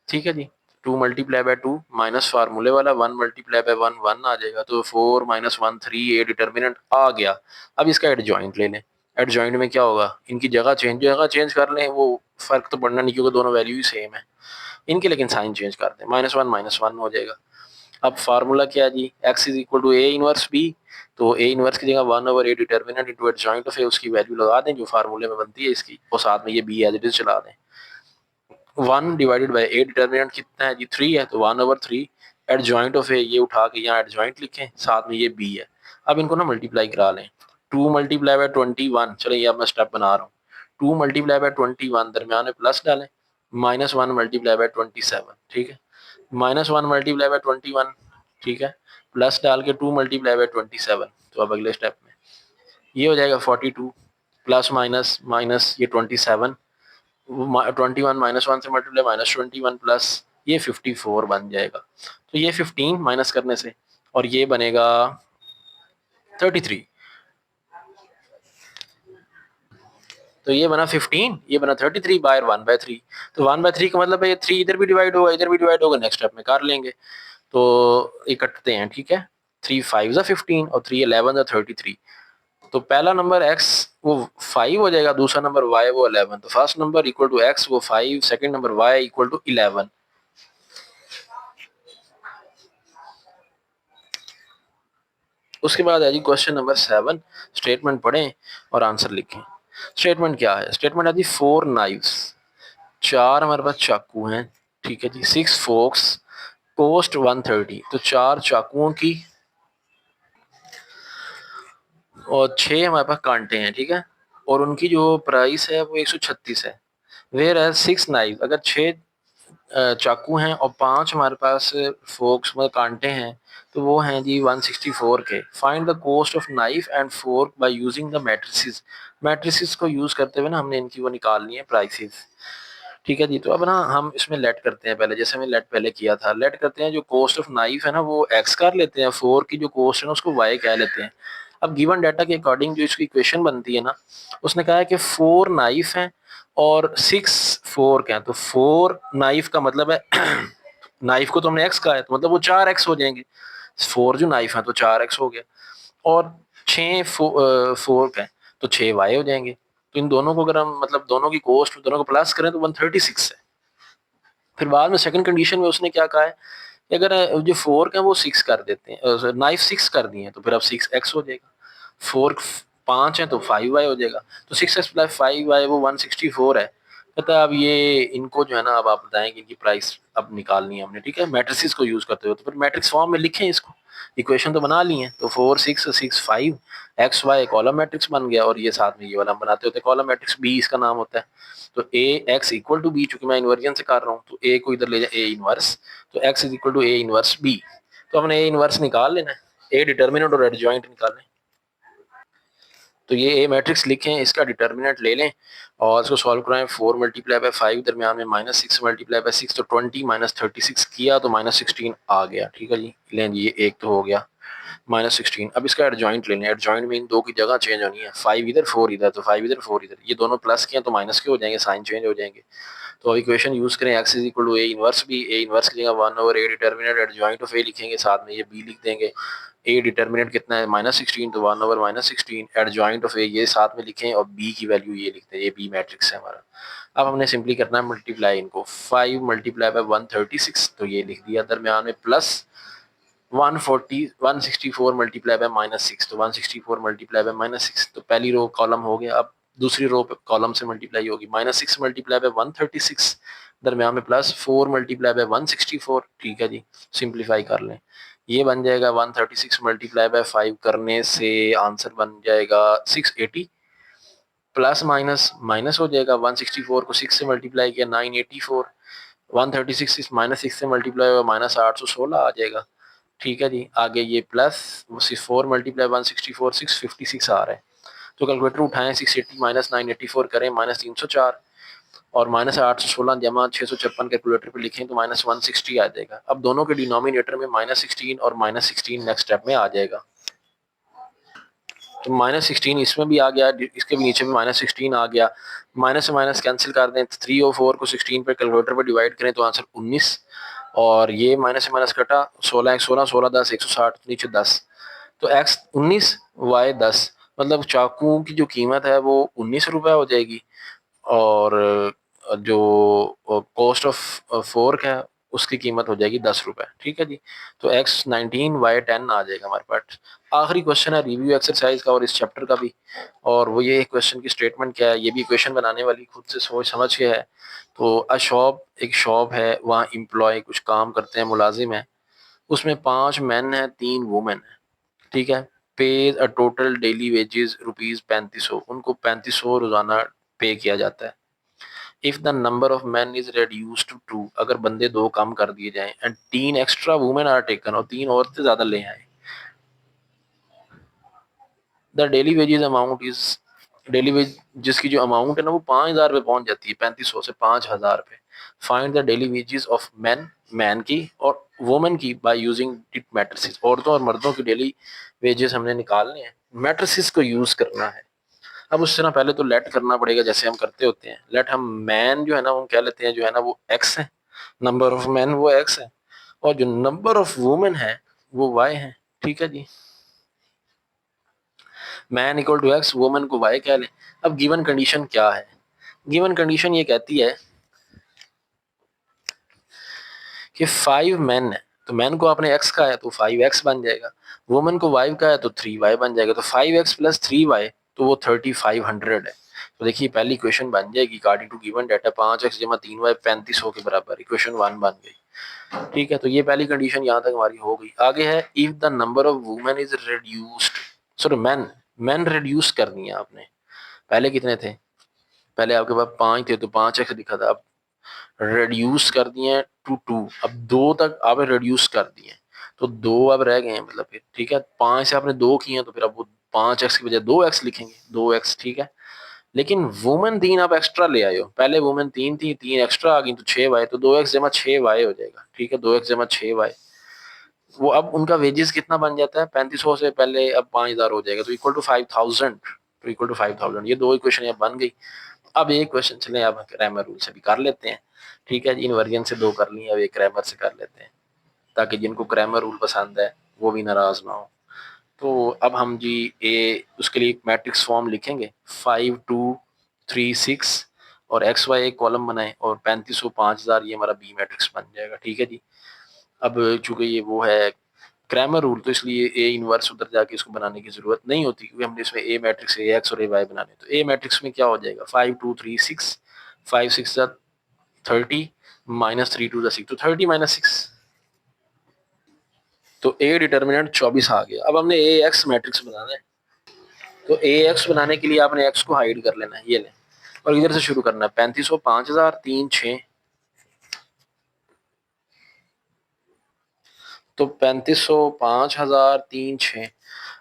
ठीक है जी। 2 मल्टीप्लाई बाय 2 माइनस फार्मूले वाला 1 मल्टीप्लाई बाय 1 1 आ जाएगा, तो 4 माइनस 1 3, ये डिटर्मिनेंट आ गया। अब इसका एडजॉइंट ले लें, एडजॉइंट में क्या होगा, इनकी जगह चेंज कर लें, वो फर्क तो पड़ना नहीं क्योंकि दोनों वैल्यू ही सेम है इनके, लेकिन साइन चेंज कर दें, माइनस वन हो जाएगा। अब फार्मूला क्या है जी, x is equal to A inverse B, तो ए इनवर्स की जगह 1/a determinant into adjoint of A, उसकी वैल्यू लगा दें जो फार्मूले में बनती है इसकी, और साथ में ये b एज इट इज चला दें। 1 डिवाइडेड बाई ए डिटर्मिनेंट कितना है जी 3 है, तो 1/3 एडजॉइंट ऑफ ए, ये उठा के यहाँ एडजॉइंट लिखें, साथ में ये b है। अब इनको ना मल्टीप्लाई करा लें, 2 मल्टीप्लाई बाय 21, चलो ये अब मैं स्टेप बना रहा हूँ, 2 मल्टीप्लाई बाय 21 दरमियान में प्लस डालें, -1 मल्टीप्लाई बाय 27, ठीक है, -1 मल्टीप्लाई बाय 21, ठीक है, प्लस डाल के 2 मल्टीप्लाई बाय 27, तो अब अगले स्टेप में ये हो जाएगा 42 प्लस माइनस माइनस ये 27, 21 -1 से मल्टीप्लाई -21 प्लस ये 54 बन जाएगा, तो ये 15 माइनस करने से और ये बनेगा 33, तो ये बना 15, ये बना 33 बाय 1/3, तो 1/3 का मतलब है ये 3 इधर भी डिवाइड होगा, इधर भी डिवाइड होगा, नेक्स्ट स्टेप में कर लेंगे, तो ये कटते हैं, ठीक है, 3 5 15 और 3 11 33, तो पहला नंबर x वो 5 हो जाएगा, दूसरा नंबर y वो 11, तो first number equal to x वो 5, second number y equal to 11। उसके बाद है जी क्वेश्चन नंबर 7, स्टेटमेंट पढ़ें और आंसर लिखें। स्टेटमेंट क्या है, स्टेटमेंट है जी 4 नाइव्स, 4 हमारे पास चाकू हैं, ठीक है जी, 6 फोक्स कॉस्ट 130, तो 4 चाकुओं की और 6 हमारे पास कांटे हैं, ठीक है, और उनकी जो प्राइस है वो 136 है। वेयर है 6 नाइफ, अगर 6 चाकू हैं और 5 हमारे पास फोक्स मतलब कांटे हैं, तो वो हैं जी 164 के। Find the cost of knife and fork by using the matrices, matrices को यूज करते हुए ना हमने इनकी वो निकालनी है प्राइसेस, ठीक है जी। तो अब ना हम इसमें लेट करते हैं, पहले जैसे हमने लेट पहले किया था, लेट करते हैं, जो कॉस्ट ऑफ नाइफ है ना वो एक्स कर लेते हैं, फोर की जो कॉस्ट है ना उसको वाई कह लेते हैं। अब गिवन डाटा के अकॉर्डिंग जो इसकी इक्वेशन बनती है ना, उसने कहा है कि 4 नाइफ हैं और 6 फोर्क हैं, तो 4 नाइफ का मतलब है नाइफ को तो हमने एक्स कहा है, तो मतलब वो 4x हो जाएंगे, 4 जो नाइफ है तो 4x हो गया, और 6 फोर्क हैं तो 6y हो जाएंगे। तो इन दोनों को अगर हम मतलब दोनों की कॉस्ट दोनों को प्लस करें तो 136 है। फिर बाद में सेकंड कंडीशन में उसने क्या कहा है कि अगर जो फोर्क है वो 6 कर देते हैं, नाइफ 6 कर दी है, तो फिर अब 6x हो जाएगा, फोर्क 5 है तो 5y हो जाएगा, तो 6x प्लस 5y वो 164 है। कहता है अब ये इनको जो है ना, अब आप बताएं कि इनकी प्राइस अब निकालनी है हमने, ठीक है, मैट्रिसेस को यूज करते हुए, तो फिर मैट्रिक्स फॉर्म में लिखें इसको, इक्वेशन तो बना ली है, तो 4 6 6 5 एक्स वाई कॉलम मैट्रिक्स बन गया, और ये साथ में ये वाला हम बनाते होते कॉलम मैट्रिक्स, बी इसका नाम होता है। तो A X equal to B, चूंकि मैं इन्वर्जन से कर रहा हूँ तो ए को इधर ले जाए ए इनवर्स, तो X is equal to A inverse B, तो हमने ए इनवर्स निकाल लेना है, ए डिटर्मिनेंट और एडजॉइंट निकालें। तो ये ए मैट्रिक्स लिखें, इसका डिटर्मिनेंट ले लें और इसको सॉल्व कराएं, 4 मल्टीप्लाई बाय 5 दरमियान में -6 मल्टीप्लाई बाय 6, तो 20 -36 किया तो -16 आ गया, ठीक है जी, लें जी ये एक तो हो गया -16। अब इसका एडजॉइंट लेने, एडजॉइंट में इन दो की जगह चेंज होनी है, 5 इधर 4 इधर, तो 5 इधर 4 इधर, ये दोनों प्लस के हैं तो माइनस के हो जाएंगे, साइन चेंज हो जाएंगे। तो अब इक्वेशन यूज करें, X is equal to A inverse B, A inverse की जगह 1/a डिटर्मिनेंट एडजॉइंट ऑफ ए लिखेंगे, साथ में ये बी लिख देंगे, ए डिटर्मिनेंट कितना है -16, तो 1/-16 एडजॉइंट ऑफ ए ये साथ में लिखें, और बी की वैल्यू ये लिखते हैं, ये बी मैट्रिक्स है हमारा। अब हमने सिंपली करना है मल्टीप्लाई इनको, 5 मल्टीप्लाई बाय 136, तो ये लिख दिया, दरमियान में प्लस 164 मल्टीप्लाई बाय -6, तो 164 मल्टीप्लाई बाय -6, तो पहली रो कॉलम हो गया। अब दूसरी रो कॉलम से मल्टीप्लाई होगी, -6 मल्टीप्लाई बाय 136 दरमियान में प्लस 4 मल्टीप्लाई बाय 164, ठीक है जी, सिंप्लीफाई कर लें, ये बन जाएगा 136 मल्टीप्लाई बाय 5 करने से आंसर बन जाएगा 680, प्लस माइनस माइनस हो जाएगा, 164 को 6 से मल्टीप्लाई किया 984, 136 -6 से मल्टीप्लाई हुआ -816 आ जाएगा, ठीक है जी। आगे ये प्लस 4 मल्टीप्लाई 164 656 आ रहा है, तो कैलकुलेटर उठाएं, 680 -984 करें -304, और -816 जमा 656 कैलकुलेटर पे लिखें तो -160 आ जाएगा। अब दोनों के डिनोमिनेटर में -16 और -16 नेक्स्ट स्टेप में आ जाएगा। तो -16 इसमें भी आ गया, इसके भी नीचे भी -16 आ गया। माइनस से माइनस कैंसिल कर दें, 3 और 4 को 16 पे कैलकुलेटर पे डिवाइड करें तो आंसर 19। और ये माइनस से माइनस कटा, 16 16 16 10 160, नीचे 10। तो x 19 y 10, मतलब चाकू की जो कीमत है वो 19 रुपए हो जाएगी। और जो कॉस्ट ऑफ फोर्क है उसकी कीमत हो जाएगी 10 रुपए। ठीक है जी। तो x 19 y 10 आ जाएगा हमारे पास। आखिरी क्वेश्चन है रिव्यू एक्सरसाइज का और इस चैप्टर का भी। और वो ये क्वेश्चन की स्टेटमेंट क्या है, ये भी इक्वेशन बनाने वाली खुद से सोच समझ के है। तो अ शॉप, एक शॉप है, वहाँ एम्प्लॉय कुछ काम करते हैं, मुलाजिम है, उसमें 5 मैन है 3 वुमेन है। ठीक है। Pays a total daily wages ₹3500, उनको 3500 रोजाना पे किया जाता है। If the number of man is reduce to 2, अगर बंदे 2 कम कर दिए जाएं, and 3 extra women are taken, और 3 औरतें ज्यादा ले आए, the daily wages amount is, daily wage जिसकी जो अमाउंट है ना वो 5,000 पे पहुंच जाती है, 3500 से 5,000 पे। Find the daily wages of man, man की और वुमेन की बाय यूजिंग इट मैट्रिसेस, औरतों और मर्दों की डेली वेजेस हमने निकालने हैं, मैट्रिसेस को यूज करना है। अब उससे ना पहले तो लेट करना पड़ेगा, जैसे हम करते होते हैं। लेट हम मैन जो है ना वो कह लेते हैं जो है ना वो एक्स है, नंबर ऑफ मैन वो एक्स है, और जो नंबर ऑफ वुमेन है वो वाई है। ठीक है जी। Man equal to X, woman को वाई कह लें। अब गिवन कंडीशन क्या है, गिवन कंडीशन ये कहती है कि 5 मैन है, तो मैन को आपने एक्स का है तो 5x बन जाएगा, वुमेन को वाई का है तो 3y बन जाएगा। तो 5x प्लस 3y, तो वो 3500 है। तो देखिए पहली इक्वेशन बन जाएगी according to given data, 5x जमा 3y 3500 के बराबर, इक्वेशन 1 बन गई। ठीक है। तो ये पहली कंडीशन यहाँ तक हमारी हो गई। आगे है if the number of women is reduced, sorry man, man reduce करनी है आपने। पहले कितने थे, पहले आपके पास 5 थे तो 5x लिखा था, अब रिड्यूस कर दिए हैं टू 2, अब 2 तक आपने रिड्यूस कर दिए हैं, तो 2 अब रह गए हैं, मतलब फिर ठीक है 5 से आपने 2 किए हैं तो फिर अब वो 5x की बजाय 2x लिखेंगे, 2x। ठीक है। लेकिन वुमेन 3 आप एक्स्ट्रा ले आए हो, पहले वुमेन 3 थी, 3 एक्स्ट्रा आ गई तो 6y, तो 2x जमा 6y हो जाएगा। ठीक है। 2x जमा 6y, वो अब उनका वेजेस कितना बन जाता है, 3500 से पहले अब 5,000 हो जाएगा, तो इक्वल टू 5,000, तो इक्वल टू 5,000। ये 2 इक्वेशन यहाँ बन गई। अब एक क्वेश्चन चले अब क्रैमर रूल से भी कर लेते हैं। ठीक है जी। इनवर्जन से 2 कर लिए, अब एक क्रैमर से कर लेते हैं, ताकि जिनको क्रैमर रूल पसंद है वो भी नाराज ना हो। तो अब हम जी उसके लिए मैट्रिक्स फॉर्म लिखेंगे, 5 2 3 6, और एक्स वाई एक कॉलम बनाए, और 3500 5,000 ये हमारा बी मैट्रिक्स बन जाएगा। ठीक है जी। अब चूंकि ये वो है क्रैमर रूल, तो इसलिए ए इनवर्स उधर जाके इसको बनाने की जरूरत नहीं होती, क्योंकि हमने इसमें ए मैट्रिक्स ए एक्स और ए वाई बनाने। तो ए मैट्रिक्स में क्या हो जाएगा, 5 2 3 6, 5 6 30, -3 2 6, तो 30 -6, तो ए डिटर्मिनेंट 24 आ गया। अब हमने ए एक्स मैट्रिक्स बनाना है, तो ए एक्स बनाने के लिए आपने एक्स को हाइड कर लेना है, ये लें, और इधर से शुरू करना है, 3500 5000 3 6, तो 3500 5000 3 6।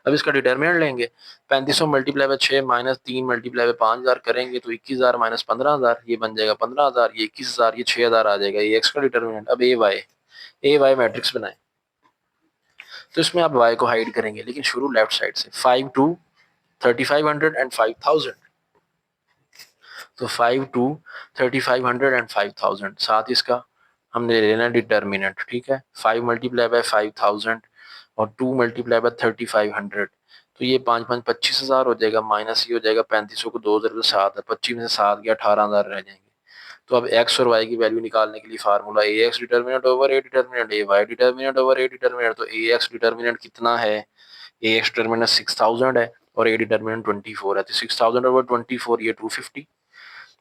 अब इसका डिटर्मिनेंट लेंगे, 3500 मल्टीप्लाई बाय 6 -3 मल्टीप्लाई बाय 5000 करेंगे तो 21,000 -15,000, ये बन जाएगा 15,000, ये 21,000, ये 6,000 आ जाएगा, ये एक्स का डिटर्मिनेंट। अब ए वाई मैट्रिक्स बनाए, तो इसमें आप वाई को हाइड करेंगे, लेकिन शुरू लेफ्ट साइड से, 5 2 3500 एंड 5000, तो 5 2 3500 एंड 5000, साथ इसका हमने लेना डिटर्मिनेंट। ठीक है। 5 मल्टीप्लाई बाय 5000 और 2 मल्टीप्लाई बाय 3500, तो ये 5 5 25,000 हो जाएगा, माइनस ये हो जाएगा 3500 को 2 जरूर 7 है, 25 में से 7 गया 18,000 रह जाएंगे। तो अब एक्स और वाई की वैल्यू निकालने के लिए formula A X determinant over A determinant, A Y determinant over A determinant. तो ए एक्स डिटर्मिनेंट कितना है, ए एक्स डिटर्मिनेंट 6000 है और ए डिटर्मिनेंट 24 है, तो 6000 ओवर 24 ये 250,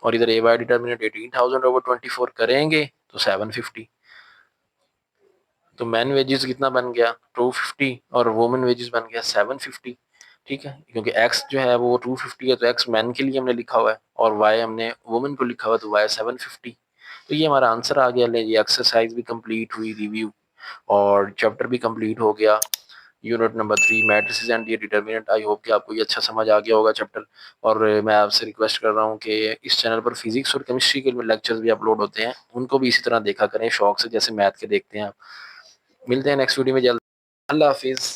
और इधर ए वाई डिटर्मिनेंट 18,000 ओवर 24 करेंगे तो 750। तो मैन वेजेस कितना बन गया 250, और वुमेन वेजेस बन गया 750। ठीक है। क्योंकि एक्स जो है वो 250 है, तो एक्स मैन के लिए हमने लिखा हुआ है, और वाई हमने वुमेन को लिखा हुआ है, तो वाई 750। तो ये हमारा आंसर आ गया। ले, ये एक्सरसाइज भी कंप्लीट हुई, रिव्यू और चैप्टर भी कंप्लीट हो गया। यूनिट नंबर 3 मैट्रिसेस एंड ये डिटर्मिनेंट। आई होप कि आपको ये अच्छा समझ आ गया होगा चैप्टर। और मैं आपसे रिक्वेस्ट कर रहा हूँ कि इस चैनल पर फिजिक्स और केमिस्ट्री के लेक्चर्स भी अपलोड होते हैं, उनको भी इसी तरह देखा करें शौक से, जैसे मैथ के देखते हैं आप। मिलते हैं नेक्स्ट वीडियो में जल्द। अल्लाह हाफिज़।